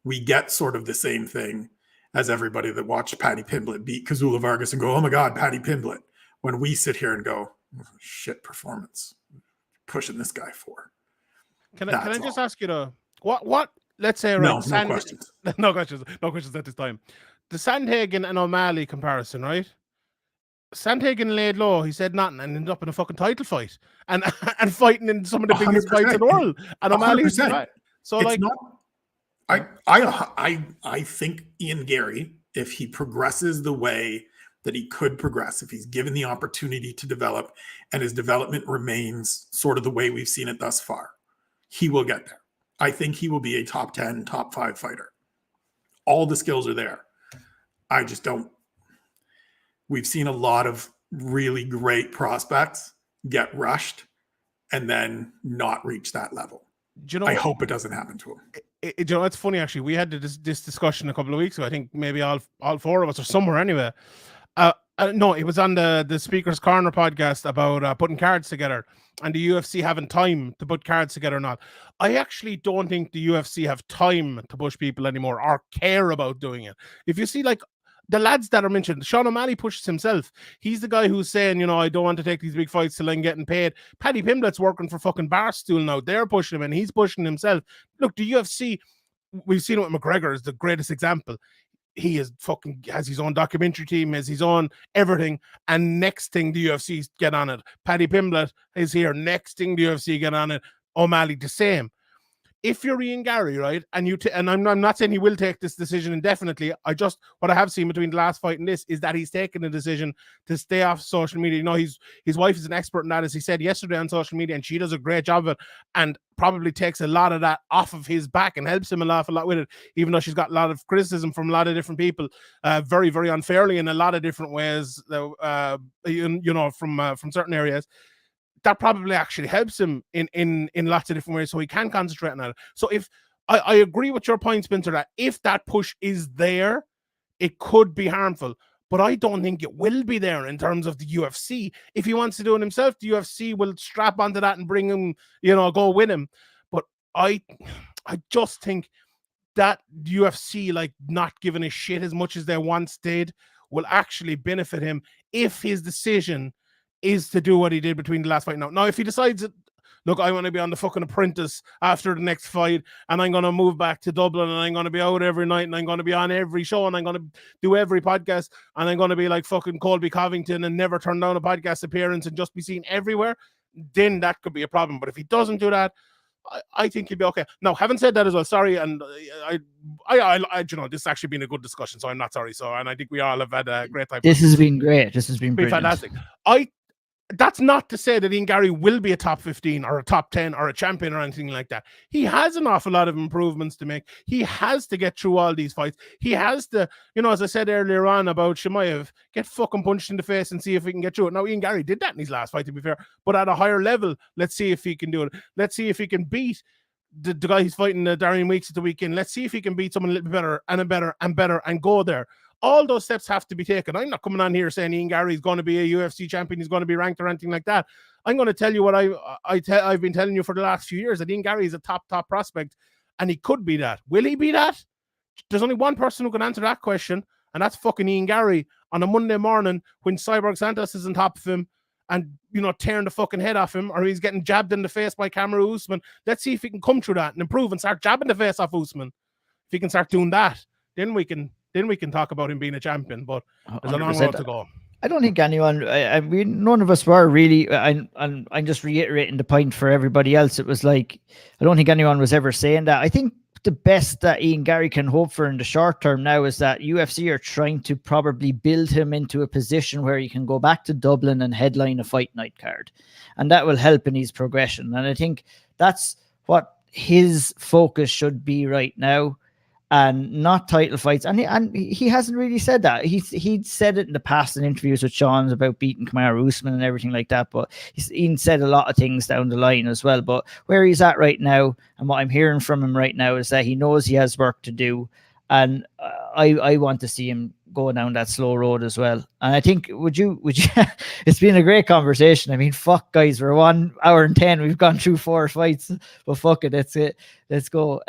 C: we get sort of the same thing as everybody that watched Paddy Pimblett beat Kazula Vargas and go, oh my God, Paddy Pimblett. When we sit here and go, shit performance, pushing this guy for.
B: Can I just ask you though, what let's say, right?
C: No questions.
B: No questions at this time. The Sandhagen and O'Malley comparison, right? Sandhagen laid low, he said nothing, and ended up in a fucking title fight and fighting in some of the biggest
C: 100%.
B: fights in the world. And O'Malley's right. So
C: it's I think Ian Gary, if he progresses the way that he could progress, if he's given the opportunity to develop and his development remains sort of the way we've seen it thus far, he will get there. I think he will be a top 10, top 5 fighter. All the skills are there. I just don't. We've seen a lot of really great prospects get rushed and then not reach that level. I hope it doesn't happen to him.
B: It's funny, actually. We had this discussion a couple of weeks ago. I think maybe all 4 of us or somewhere anyway. No, it was on the Speaker's Corner podcast about putting cards together and the UFC having time to put cards together or not. I actually don't think the UFC have time to push people anymore or care about doing it. If you see, like, the lads that are mentioned, Sean O'Malley pushes himself. He's the guy who's saying, I don't want to take these big fights till I'm getting paid. Paddy Pimblett's working for fucking Barstool now. They're pushing him and he's pushing himself. Look, the UFC, we've seen it with McGregor is the greatest example. He has his own documentary team, has his own everything. And next thing the UFC get on it. Paddy Pimblett is here. Next thing the UFC get on it. O'Malley the same. If you're Ian Gary, right, and I'm not saying he will take this decision indefinitely. What I have seen between the last fight and this is that he's taken a decision to stay off social media. His wife is an expert in that, as he said yesterday on social media, and she does a great job of it and probably takes a lot of that off of his back and helps him a lot with it, even though she's got a lot of criticism from a lot of different people, very, very unfairly in a lot of different ways, from certain areas. That probably actually helps him in lots of different ways, so he can concentrate on it. So if I agree with your point, Spencer, that if that push is there, it could be harmful. But I don't think it will be there in terms of the UFC. If he wants to do it himself, the UFC will strap onto that and bring him, go win him. But I just think that UFC, like, not giving a shit as much as they once did, will actually benefit him if his decision is to do what he did between the last fight. Now, if he decides that, look, I want to be on the fucking Apprentice after the next fight, and I'm going to move back to Dublin, and I'm going to be out every night, and I'm going to be on every show, and I'm going to do every podcast, and I'm going to be like fucking Colby Covington and never turn down a podcast appearance and just be seen everywhere, then that could be a problem. But if he doesn't do that, I think he'll be okay. Now, having said that as well, sorry, and I you know, this has actually been a good discussion, so I'm not sorry. So, and I think we all have had a great time.
A: This has been great. This has been brilliant.
B: Fantastic. That's not to say that Ian Garry will be a top 15 or a top 10 or a champion or anything like that. He has an awful lot of improvements to make. He has to get through all these fights. He has to, you know, as I said earlier on about Chimaev, get fucking punched in the face and see if he can get through it. Now, Ian Garry did that in his last fight, to be fair, but at a higher level. Let's see if he can do it. Let's see if he can beat the guy he's fighting, Darian Weeks, at the weekend. Let's see if he can beat someone a little bit better and better and better and go there. All those steps have to be taken. I'm not coming on here saying Ian Garry is going to be a UFC champion, he's going to be ranked or anything like that. I'm going to tell you what I've been telling you for the last few years, that Ian Garry is a top prospect, and he could be that. Will he be that? There's only one person who can answer that question, and that's fucking Ian Garry on a Monday morning when Cyborg Santos is on top of him and, you know, tearing the fucking head off him, or he's getting jabbed in the face by Kamaru Usman. Let's see if he can come through that and improve and start jabbing the face off Usman. If he can start doing that, then we can talk about him being a champion, but there's a long road to go.
A: I don't think anyone, none of us were really, I'm just reiterating the point for everybody else. It was like, I don't think anyone was ever saying that. I think the best that Ian Garry can hope for in the short term now is that UFC are trying to probably build him into a position where he can go back to Dublin and headline a fight night card. And that will help in his progression. And I think that's what his focus should be right now, and not title fights. And he hasn't really said that. He'd said it in the past in interviews with Sean about beating Kamaru Usman and everything like that, but he's said a lot of things down the line as well. But where he's at right now, and what I'm hearing from him right now, is that he knows he has work to do, and I want to see him go down that slow road as well. And I think, would you it's been a great conversation. I mean, fuck, guys, we're 1 hour and 10, we've gone through 4 fights, but fuck it, that's it, let's go.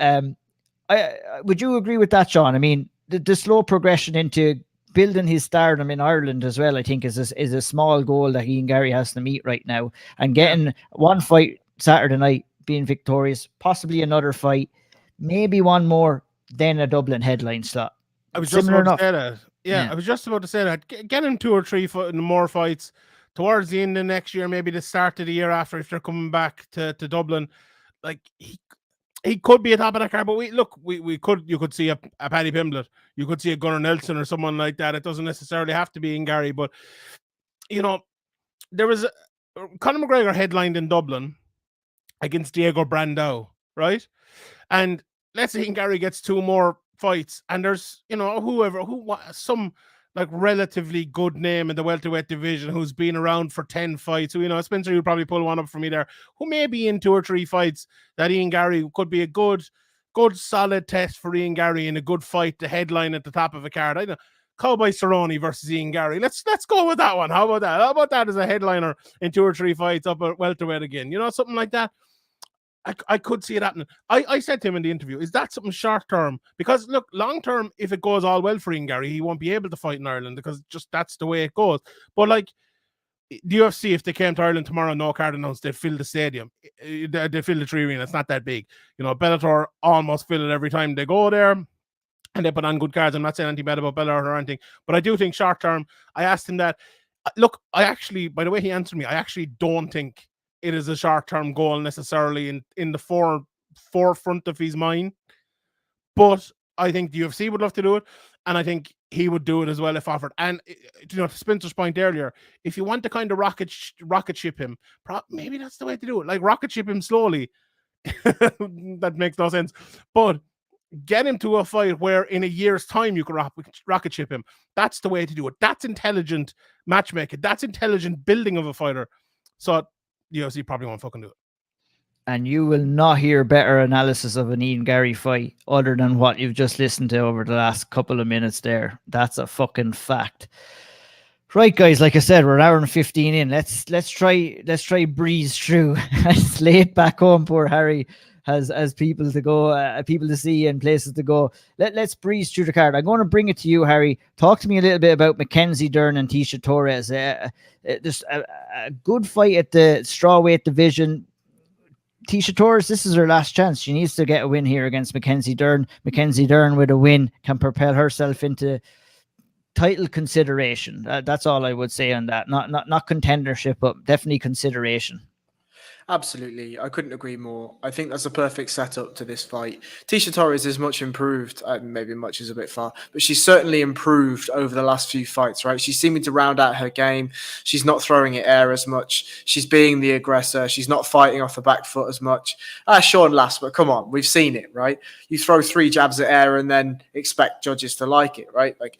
A: Would you agree with that, Sean? I mean, the slow progression into building his stardom in Ireland as well, I think, is a small goal that Ian Garry has to meet right now. And getting one fight Saturday night, being victorious, possibly another fight, maybe one more, then a Dublin headline slot.
B: I was just about to say that. Yeah, I was just about to say that. Get him 2 or 3 more fights towards the end of next year, maybe the start of the year after, if they're coming back to Dublin. Like, he could be a top of that card, but you could see a Paddy Pimblett, you could see a Gunnar Nelson or someone like that. It doesn't necessarily have to be Ian Garry, but, you know, there was Conor McGregor headlined in Dublin against Diego Brandao, right? And let's say Ian Garry gets 2 more fights, and there's, you know, some like relatively good name in the welterweight division who's been around for 10 fights. You know, Spencer, you'll probably pull one up for me there, who may be in 2 or 3 fights, that Ian Garry could be a good solid test for Ian Garry in a good fight to headline at the top of a card. I know Cowboy Cerrone versus Ian Garry. Let's go with that one. How about that? How about that as a headliner in 2 or 3 fights up at welterweight again? You know, something like that. I could see it happening. I said to him in the interview, is that something short term? Because look, long term, if it goes all well for Ian Garry, he won't be able to fight in Ireland, because just that's the way it goes. But like the UFC, if they came to Ireland tomorrow, no card announced, they'd fill the stadium. They fill the 3 arena. It's not that big. You know, Bellator almost fill it every time they go there, and they put on good cards. I'm not saying anything bad about Bellator or anything, but I do think short term. I asked him that. Look, I actually, by the way he answered me, I actually don't think it is a short-term goal necessarily in the forefront of his mind. But I think the UFC would love to do it, and I think he would do it as well if offered. And, you know, to Spencer's point earlier, if you want to kind of rocket ship him, maybe that's the way to do it. Like, rocket ship him slowly. That makes no sense. But get him to a fight where in a year's time you can rocket ship him. That's the way to do it. That's intelligent matchmaking. That's intelligent building of a fighter. So the UFC probably won't fucking do it.
A: And you will not hear better analysis of an Ian Garry fight other than what you've just listened to over the last couple of minutes there. That's a fucking fact. Right, guys, like I said, we're an hour and 15 in. Let's try breeze through. Let's lay it back home, poor Harry. has people to go, people to see and places to go. Let's breeze through the card. I'm going to bring it to you, Harry. Talk to me a little bit about Mackenzie Dern and Tisha Torres. Just a good fight at the strawweight division. Tisha Torres, this is her last chance. She needs to get a win here against Mackenzie Dern. Mackenzie Dern with a win can propel herself into title consideration. That's all I would say on that. Not contendership, but definitely consideration.
D: Absolutely. I couldn't agree more. I think that's a perfect setup to this fight. Tisha Torres is much improved. Maybe much is a bit far, but she's certainly improved over the last few fights, right? She's seeming to round out her game. She's not throwing it air as much. She's being the aggressor. She's not fighting off the back foot as much. Sean last, but come on, we've seen it, right? You throw 3 jabs at air and then expect judges to like it, right? Like,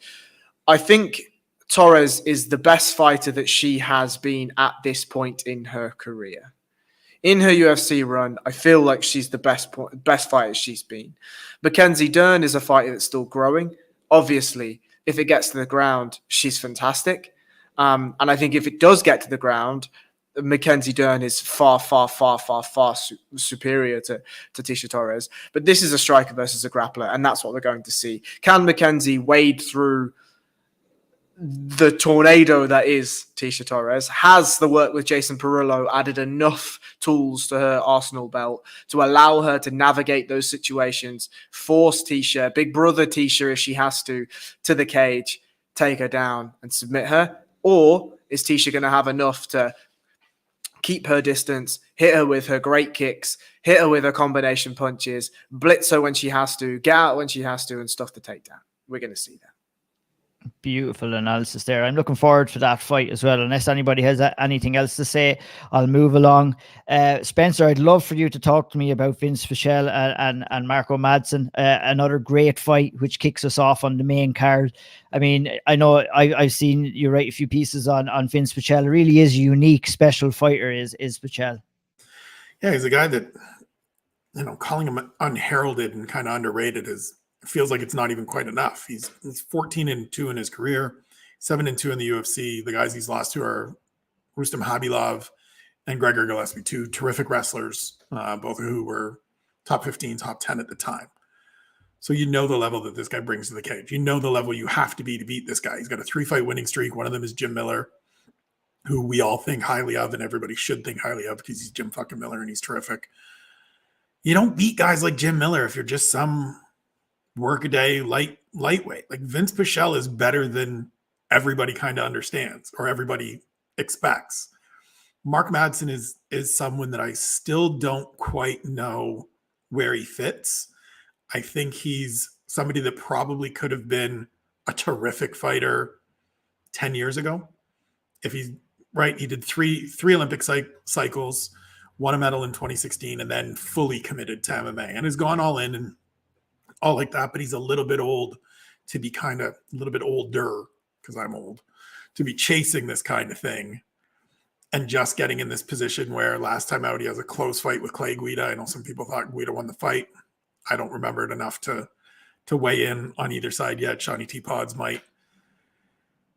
D: I think Torres is the best fighter that she has been at this point in her career. In her UFC run, I feel like she's the best fighter she's been. Mackenzie Dern is a fighter that's still growing. Obviously, if it gets to the ground, she's fantastic. And I think if it does get to the ground, Mackenzie Dern is far superior to Tisha Torres. But this is a striker versus a grappler, and that's what we're going to see. Can Mackenzie wade through the tornado that is Tisha Torres? Has the work with Jason Perillo added enough tools to her arsenal belt to allow her to navigate those situations, force Tisha, big brother Tisha if she has to the cage, take her down and submit her? Or is Tisha going to have enough to keep her distance, hit her with her great kicks, hit her with her combination punches, blitz her when she has to, get out when she has to, and stuff the takedown? We're going to see that.
A: Beautiful analysis there. I'm looking forward to that fight as well. Unless anybody has anything else to say, I'll move along. Spencer, I'd love for you to talk to me about Vince Pichel and Marco Madsen. Another great fight, which kicks us off on the main card. I mean, I know I've seen you write a few pieces on Vince Pichel. Really is a unique, special fighter, is Pichel.
C: Yeah, he's a guy that, calling him unheralded and kind of underrated feels like it's not even quite enough. He's 14-2 in his career, 7-2 in the UFC. The guys he's lost to are Rustam Khabilov and Gregor Gillespie, 2 terrific wrestlers, both of who were top 15, top 10 at the time. So the level that this guy brings to the cage. The level you have to be to beat this guy. He's got a 3-fight winning streak. One of them is Jim Miller, who we all think highly of, and everybody should think highly of because he's Jim fucking Miller and he's terrific. You don't beat guys like Jim Miller if you're just some workaday lightweight. Like, Vince Pichel is better than everybody kind of understands or everybody expects. Mark Madsen is someone that I still don't quite know where he fits. I think he's somebody that probably could have been a terrific fighter 10 years ago. If he's right, he did three Olympic cycles, won a medal in 2016, and then fully committed to MMA and has gone all in and all like that. But he's a little bit old to be a little bit older, because I'm old, to be chasing this kind of thing and just getting in this position where last time out he has a close fight with Clay Guida. I know some people thought Guida won the fight. I don't remember it enough to weigh in on either side yet. Shawnee T. Pods might.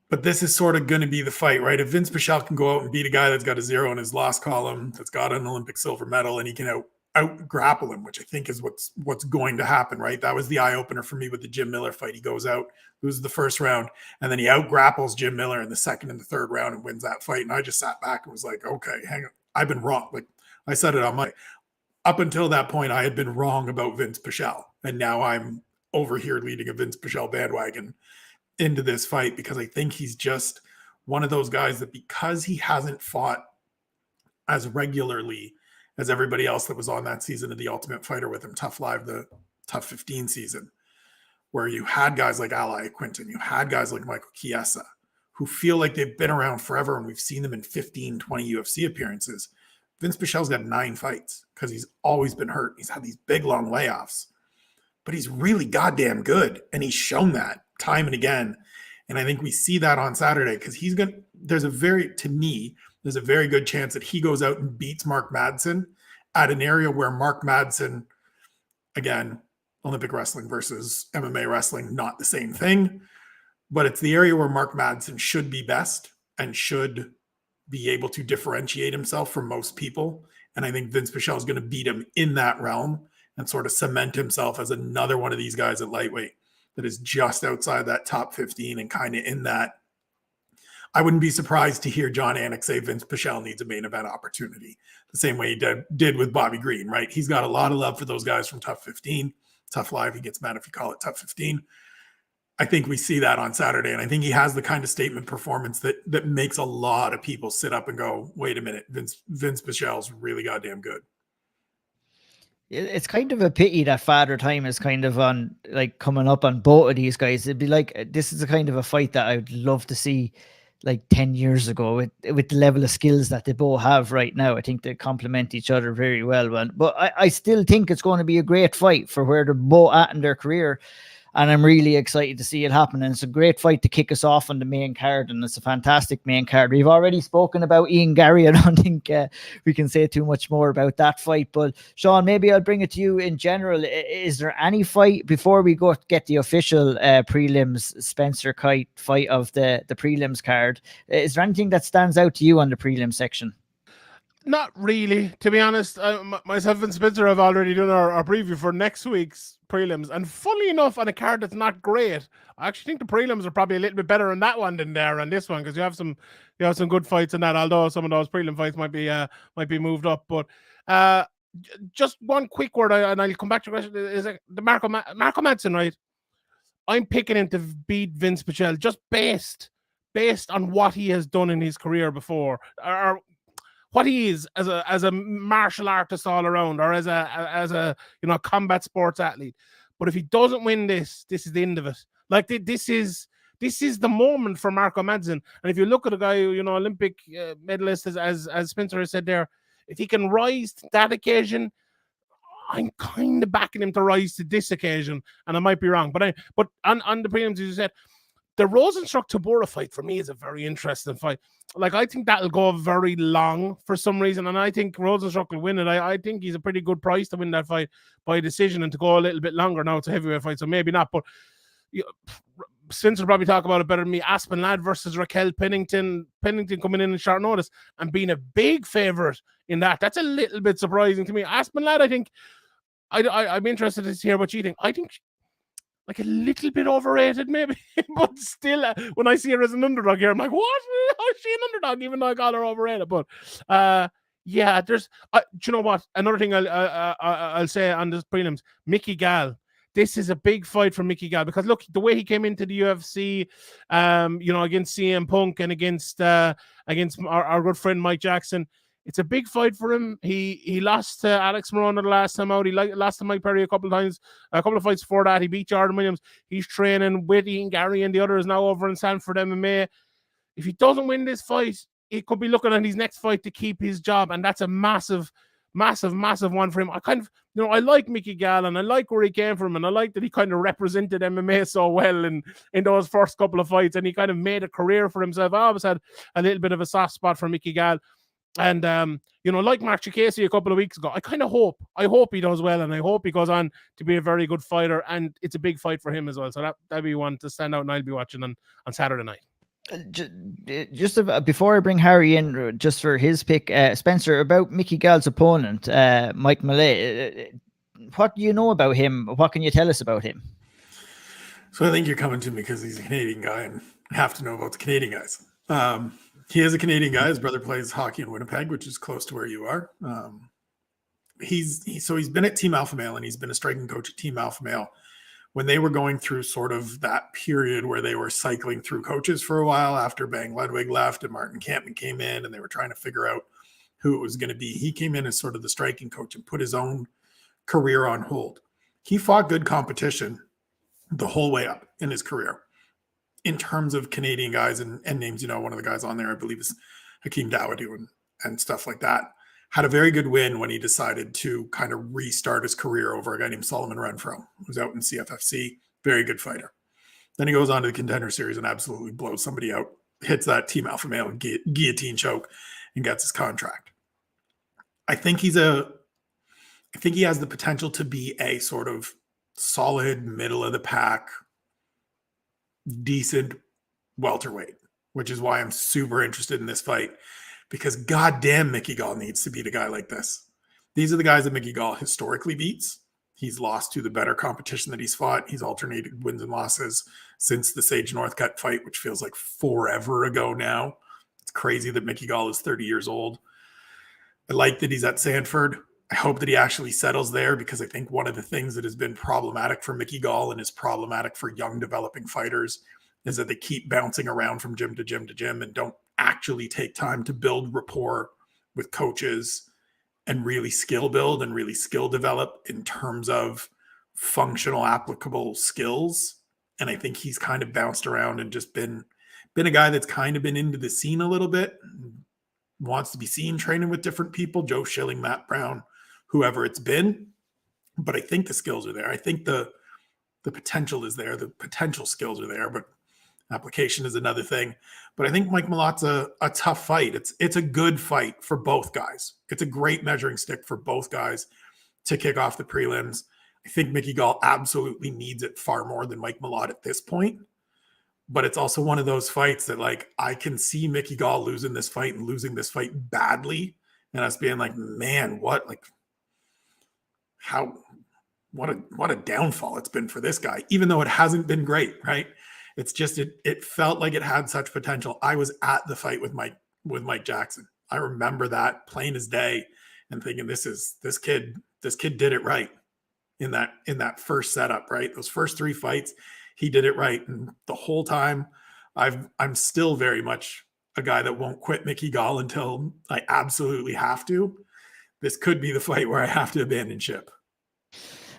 C: But this is sort of going to be the fight, right? If Vince Pichel can go out and beat a guy that's got a 0 in his loss column, that's got an Olympic silver medal, and he can out grapple him, which I think is what's going to happen, right? That was the eye opener for me with the Jim Miller fight. He goes out, loses the first round, and then he out grapples Jim Miller in the second and the third round and wins that fight. And I just sat back and was like, okay, hang on, I've been wrong. Like, I said it on my, up until that point, I had been wrong about Vince Pichel, and now I'm over here leading a Vince Pichel bandwagon into this fight because I think he's just one of those guys that, because he hasn't fought as regularly as everybody else that was on that season of The Ultimate Fighter with him, Tough Live, the Tough 15 season, where you had guys like Ally Quinton, you had guys like Michael Chiesa, who feel like they've been around forever and we've seen them in 15, 20 UFC appearances. Vince Pichel's got 9 fights because he's always been hurt. He's had these big, long layoffs, but he's really goddamn good. And he's shown that time and again. And I think we see that on Saturday because there's a very good chance that he goes out and beats Mark Madsen at an area where Mark Madsen, again, Olympic wrestling versus MMA wrestling, not the same thing, but it's the area where Mark Madsen should be best and should be able to differentiate himself from most people. And I think Vince Pichel is going to beat him in that realm and sort of cement himself as another one of these guys at lightweight that is just outside that top 15 and kind of in that. I wouldn't be surprised to hear John Anik say Vince Pichel needs a main event opportunity, the same way he did with Bobby Green, right? He's got a lot of love for those guys from Tough 15. Tough Live, he gets mad if you call it Tough 15. I think we see that on Saturday, and I think he has the kind of statement performance that makes a lot of people sit up and go, wait a minute, Vince Pichel's really goddamn good.
A: It's kind of a pity that Father Time is kind of on, like, coming up on both of these guys. It'd be like, this is a kind of a fight that I would love to see like 10 years ago with the level of skills that they both have right now. I think they complement each other very well. But I still think it's going to be a great fight for where they're both at in their career. And I'm really excited to see it happen. And it's a great fight to kick us off on the main card. And it's a fantastic main card. We've already spoken about Ian Gary. I don't think we can say too much more about that fight. But Sean, maybe I'll bring it to you in general. Is there any fight, before we go get the official prelims Spencer Kite fight of the prelims card, is there anything that stands out to you on the prelim section?
B: Not really, to be honest. Myself and Spencer have already done our preview for next week's prelims, and funnily enough, on a card that's not great, I actually think the prelims are probably a little bit better on that one than there on this one, because you have some good fights in that. Although some of those prelim fights might be moved up, but just one quick word, and I'll come back to the question. Is the Marco Madsen, right? I'm picking him to beat Vince Pichel just based on what he has done in his career before, or what he is as a martial artist all around, or as a combat sports athlete. But if he doesn't win this is the end of it. Like, this is the moment for Marco Madsen. And if you look at a guy, Olympic medalist, as Spencer has said there, if he can rise to that occasion, I'm kind of backing him to rise to this occasion. And I might be wrong, but on the prelims, as you said, the Rosenstruck-Tabora fight for me is a very interesting fight. Like, I think that'll go very long for some reason, and I think Rosenstruck will win it. I think he's a pretty good price to win that fight by decision and to go a little bit longer. Now it's a heavyweight fight, so maybe not. But Spencer will probably talk about it better than me. Aspinat versus Raquel. Pennington coming in short notice and being a big favorite in that. That's a little bit surprising to me. Aspinat, I think, I'm interested to hear what you think. I think like a little bit overrated, maybe, but still, when I see her as an underdog here, I'm like, what? How is she an underdog? Even though I call her overrated, but yeah, there's. Do you know what? Another thing I'll say on this prelims, Mickey Gall. This is a big fight for Mickey Gall, because look, the way he came into the UFC, against CM Punk and against our good friend Mike Jackson. It's a big fight for him. He lost to Alex Morona the last time out. He lost to Mike Perry a couple of times, a couple of fights before that. He beat Jordan Williams. He's training with Ian Gary and the others now over in Sanford MMA. If he doesn't win this fight, he could be looking at his next fight to keep his job, and that's a massive one for him. I kind of, I like Mickey Gall, and I like where he came from, and I like that he kind of represented MMA so well in those first couple of fights, and he kind of made a career for himself. I always had a little bit of a soft spot for Mickey Gall. And, like Mark Chikasi a couple of weeks ago, I hope he does well, and I hope he goes on to be a very good fighter, and it's a big fight for him as well. So that'd be one to stand out, and I'll be watching on Saturday night.
A: Just before I bring Harry in, just for his pick, Spencer, about Mickey Gall's opponent, Mike Mallet, what do you know about him? What can you tell us about him?
C: So I think you're coming to me because he's a Canadian guy and have to know about the Canadian guys. He is a Canadian guy. His brother plays hockey in Winnipeg, which is close to where you are. He's been at Team Alpha Male, and he's been a striking coach at Team Alpha Male when they were going through sort of that period where they were cycling through coaches for a while after Bang Ludwig left and Martin Campman came in, and they were trying to figure out who it was going to be. He came in as sort of the striking coach and put his own career on hold. He fought good competition the whole way up in his career. In terms of Canadian guys and names, one of the guys on there, I believe, is Hakeem Dawodu and stuff like that. Had a very good win when he decided to kind of restart his career over a guy named Solomon Renfro, who's out in CFFC. Very good fighter. Then he goes on to the Contender Series and absolutely blows somebody out, hits that Team Alpha Male guillotine choke, and gets his contract. I think he has the potential to be a sort of solid middle of the pack, decent welterweight, which is why I'm super interested in this fight, because goddamn, Mickey Gall needs to beat a guy like this. these are the guys that Mickey Gall historically beats. He's lost to the better competition that he's fought. He's alternated wins and losses since the Sage Northcutt fight, which feels like forever ago now. It's crazy that Mickey Gall is 30 years old. I like that he's at Sanford. I hope that he actually settles there, because I think one of the things that has been problematic for Mickey Gall and is problematic for young developing fighters is that they keep bouncing around from gym to gym to gym and don't actually take time to build rapport with coaches and really skill build and really skill develop in terms of functional applicable skills. And I think he's kind of bounced around and just been a guy that's kind of been into the scene a little bit, wants to be seen training with different people, Joe Schilling, Matt Brown, whoever it's been. But I think the skills are there. I think the potential is there. The potential skills are there, but application is another thing. But I think Mike Malot's a tough fight. It's a good fight for both guys. It's a great measuring stick for both guys to kick off the prelims. I think Mickey Gall absolutely needs it far more than Mike Malott at this point. But it's also one of those fights that, like, I can see Mickey Gall losing this fight and losing this fight badly. And us being like, man, what a downfall it's been for this guy, even though it hasn't been great, right? It's just, it felt like it had such potential. I was at the fight with Mike Jackson. I remember that plain as day and thinking, this kid did it right in that first setup, right? Those first 3 fights, he did it right. And the whole time I'm still very much a guy that won't quit Mickey Gall until I absolutely have to. This could be the fight where I have to abandon ship.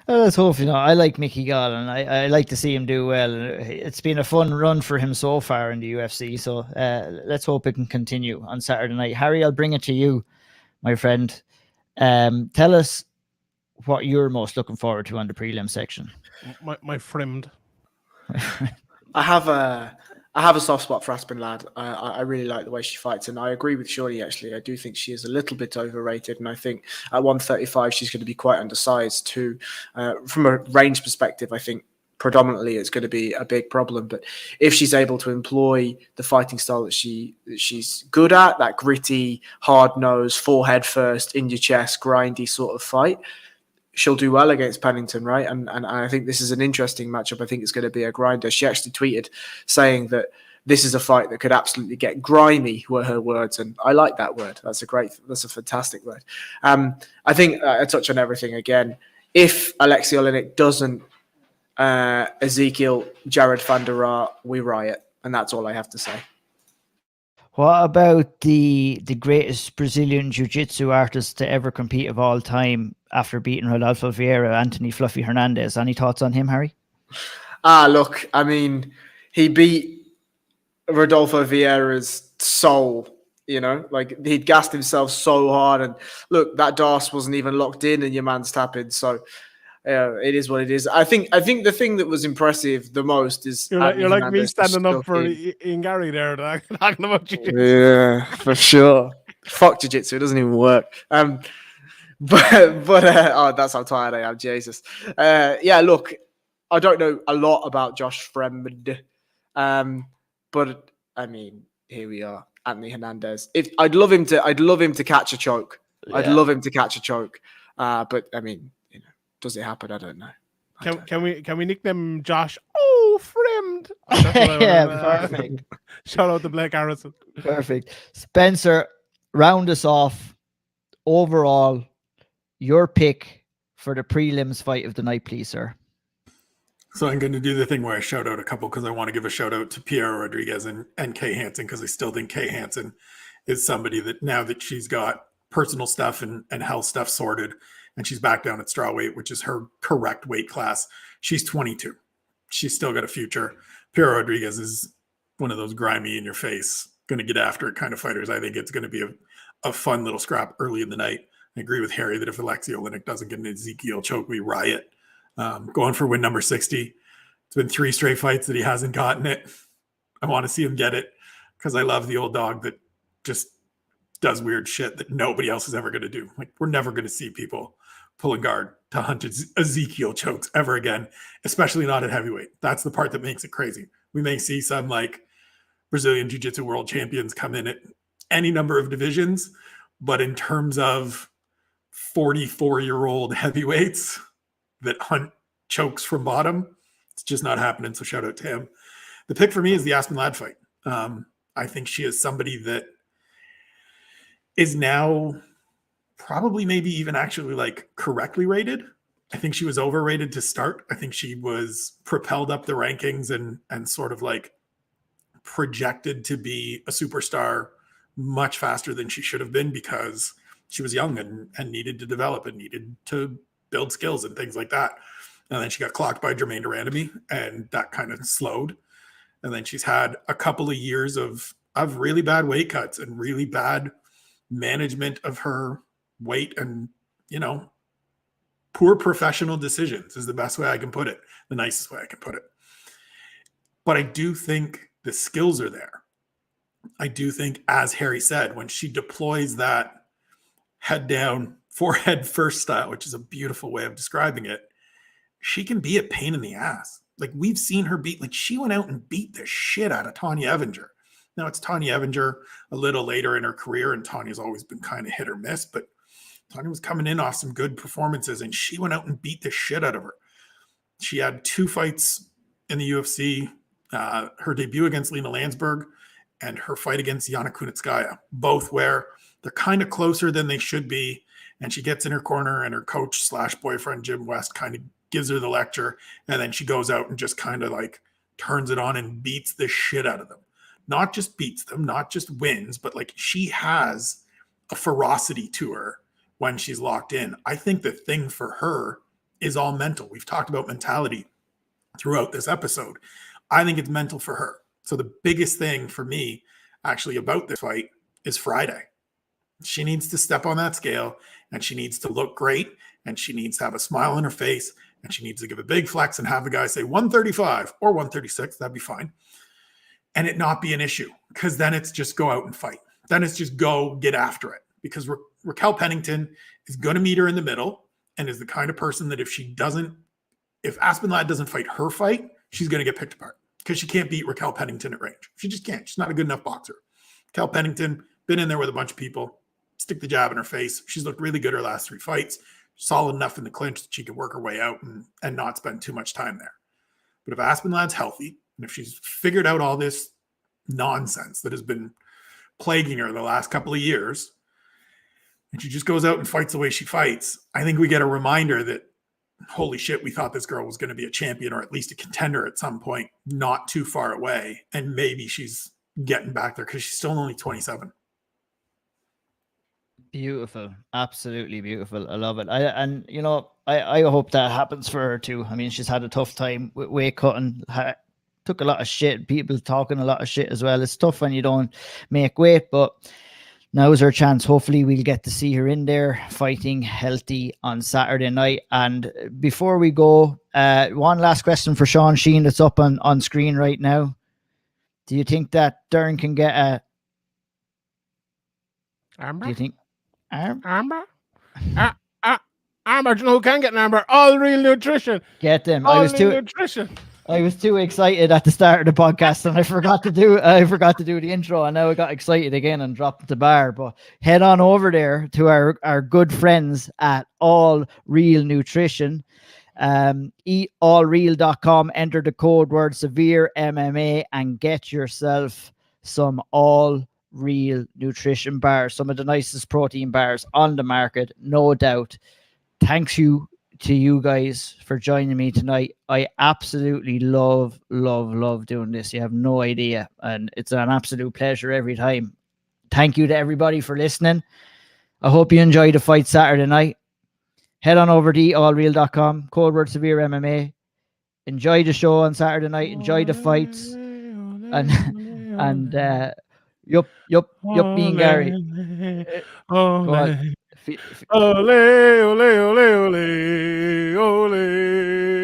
A: Let's hope. I like Mickey Gall, and I like to see him do well. It's been a fun run for him so far in the UFC, so let's hope it can continue on Saturday night. Harry, I'll bring it to you, my friend. Tell us what you're most looking forward to on the prelim section.
B: My friend.
D: I have a soft spot for Aspinat. I really like the way she fights, and I agree with Shorty, actually. I do think she is a little bit overrated, and I think at 135 she's going to be quite undersized too. From a range perspective, I think predominantly it's going to be a big problem, but if she's able to employ the fighting style that she's good at, that gritty, hard-nosed, forehead first, in your chest, grindy sort of fight, she'll do well against Pennington, right? And I think this is an interesting matchup. I think it's going to be a grinder. She actually tweeted saying that this is a fight that could absolutely get grimy, were her words. And I like that word. That's a fantastic word. I think I touch on everything again. If Alexei Oleinik doesn't Ezekiel Jared van der Raa, we riot. And that's all I have to say.
A: What about the greatest Brazilian jiu-jitsu artist to ever compete of all time after beating Rodolfo Vieira, Anthony Fluffy Hernandez? Any thoughts on him, Harry?
D: Look, I mean, he beat Rodolfo Vieira's soul, like he'd gassed himself so hard. And look, that DAS wasn't even locked in and your man's tapping. So it is what it is. I think the thing that was impressive the most is
B: you're like me standing up for Ian Gary there, talking about jiu-jitsu.
D: Yeah, for sure. Fuck jiu-jitsu, it doesn't even work. But that's how tired I am. Jesus. Look, I don't know a lot about Josh Fremd, but I mean, here we are, Anthony Hernandez. I'd love him to catch a choke. Yeah. I'd love him to catch a choke. But I mean, does it happen? I don't know.
B: Can we nickname Josh? Oh, Fremd.
A: Perfect.
B: Shout out to Blake Harrison.
A: Perfect. Spencer, round us off. Overall, your pick for the prelims fight of the night, please, sir.
C: So I'm going to do the thing where I shout out a couple because I want to give a shout out to Piero Rodriguez and Kay Hansen, because I still think Kay Hansen is somebody that, now that she's got personal stuff and health stuff sorted and she's back down at strawweight, which is her correct weight class, she's 22. She's still got a future. Piero Rodriguez is one of those grimy in your face, going to get after it kind of fighters. I think it's going to be a fun little scrap early in the night. I agree with Harry that if Alexei Oleinik doesn't get an Ezekiel choke, we riot. Going for win number 60. It's been 3 straight fights that he hasn't gotten it. I want to see him get it because I love the old dog that just does weird shit that nobody else is ever going to do. Like, we're never going to see people pulling guard to hunt Ezekiel chokes ever again, especially not at heavyweight. That's the part that makes it crazy. We may see some like Brazilian Jiu-Jitsu world champions come in at any number of divisions, but in terms of 44-year-old heavyweights that hunt chokes from bottom. It's just not happening. So shout out to him. The pick for me is the Aspinat fight. I think she is somebody that is now probably maybe even actually like correctly rated. I think she was overrated to start. I think she was propelled up the rankings and sort of like projected to be a superstar much faster than she should have been because she was young and needed to develop and needed to build skills and things like that. And then she got clocked by Jermaine Durandamy, and that kind of slowed. And then she's had a couple of years of really bad weight cuts and really bad management of her weight and, you know, poor professional decisions is the best way I can put it, the nicest way I can put it. But I do think the skills are there. I do think, as Harry said, when she deploys that head down, forehead first style, which is a beautiful way of describing it, she can be a pain in the ass. Like, we've seen her beat, like, she went out and beat the shit out of Tanya Evanger. Now, it's Tanya Evanger a little later in her career, and Tanya's always been kind of hit or miss, but Tanya was coming in off some good performances, and she went out and beat the shit out of her. She had 2 fights in the UFC, her debut against Lena Landsberg and her fight against Yana Kunitskaya, both where they're kind of closer than they should be, and she gets in her corner, and her coach / boyfriend, Jim West, kind of gives her the lecture, and then she goes out and just kind of like turns it on and beats the shit out of them. Not just beats them, not just wins, but like she has a ferocity to her when she's locked in. I think the thing for her is all mental. We've talked about mentality throughout this episode. I think it's mental for her. So the biggest thing for me actually about this fight is Friday. She needs to step on that scale, and she needs to look great, and she needs to have a smile on her face, and she needs to give a big flex and have the guy say 135 or 136. That'd be fine. And it not be an issue, because then it's just go out and fight. Then it's just go get after it, because Raquel Pennington is going to meet her in the middle and is the kind of person that if Aspinat doesn't fight her fight, she's going to get picked apart because she can't beat Raquel Pennington at range. She just can't. She's not a good enough boxer. Raquel Pennington, been in there with a bunch of people, stick the jab in her face. She's looked really good her last 3 fights, solid enough in the clinch that she could work her way out and not spend too much time there. But if Aspinat's healthy, and if she's figured out all this nonsense that has been plaguing her the last couple of years, and she just goes out and fights the way she fights, I think we get a reminder that, holy shit, we thought this girl was going to be a champion or at least a contender at some point, not too far away. And maybe she's getting back there because she's still only 27.
A: Beautiful. Absolutely beautiful. I love it. I hope that happens for her too. I mean, she's had a tough time with weight cutting. Took a lot of shit. People talking a lot of shit as well. It's tough when you don't make weight, but now's her chance. Hopefully we'll get to see her in there fighting healthy on Saturday night. And before we go, one last question for Sean Sheen that's up on screen right now. Do you think that Dern can get a
B: armbar?
A: Do you think
B: armbar? Armbar, do you know who can get an armbar? All Real Nutrition.
A: Get them.
B: Nutrition.
A: I was too excited at the start of the podcast, and I forgot to do the intro, and now I got excited again and dropped the bar. But head on over there to our good friends at All Real Nutrition. Eatallreal.com, enter the code word SevereMMA and get yourself some All Real Nutrition bars, some of the nicest protein bars on the market, no doubt. Thanks to you guys for joining me tonight. I absolutely love doing this. You have no idea, and it's an absolute pleasure every time. Thank you to everybody for listening. I hope you enjoy the fight Saturday night. Head on over to eatallreal.com, code word SevereMMA. Enjoy the show on Saturday night. Enjoy the fights, and yup, me and Gary. Go on.
B: Ole, ole, ole, ole, ole.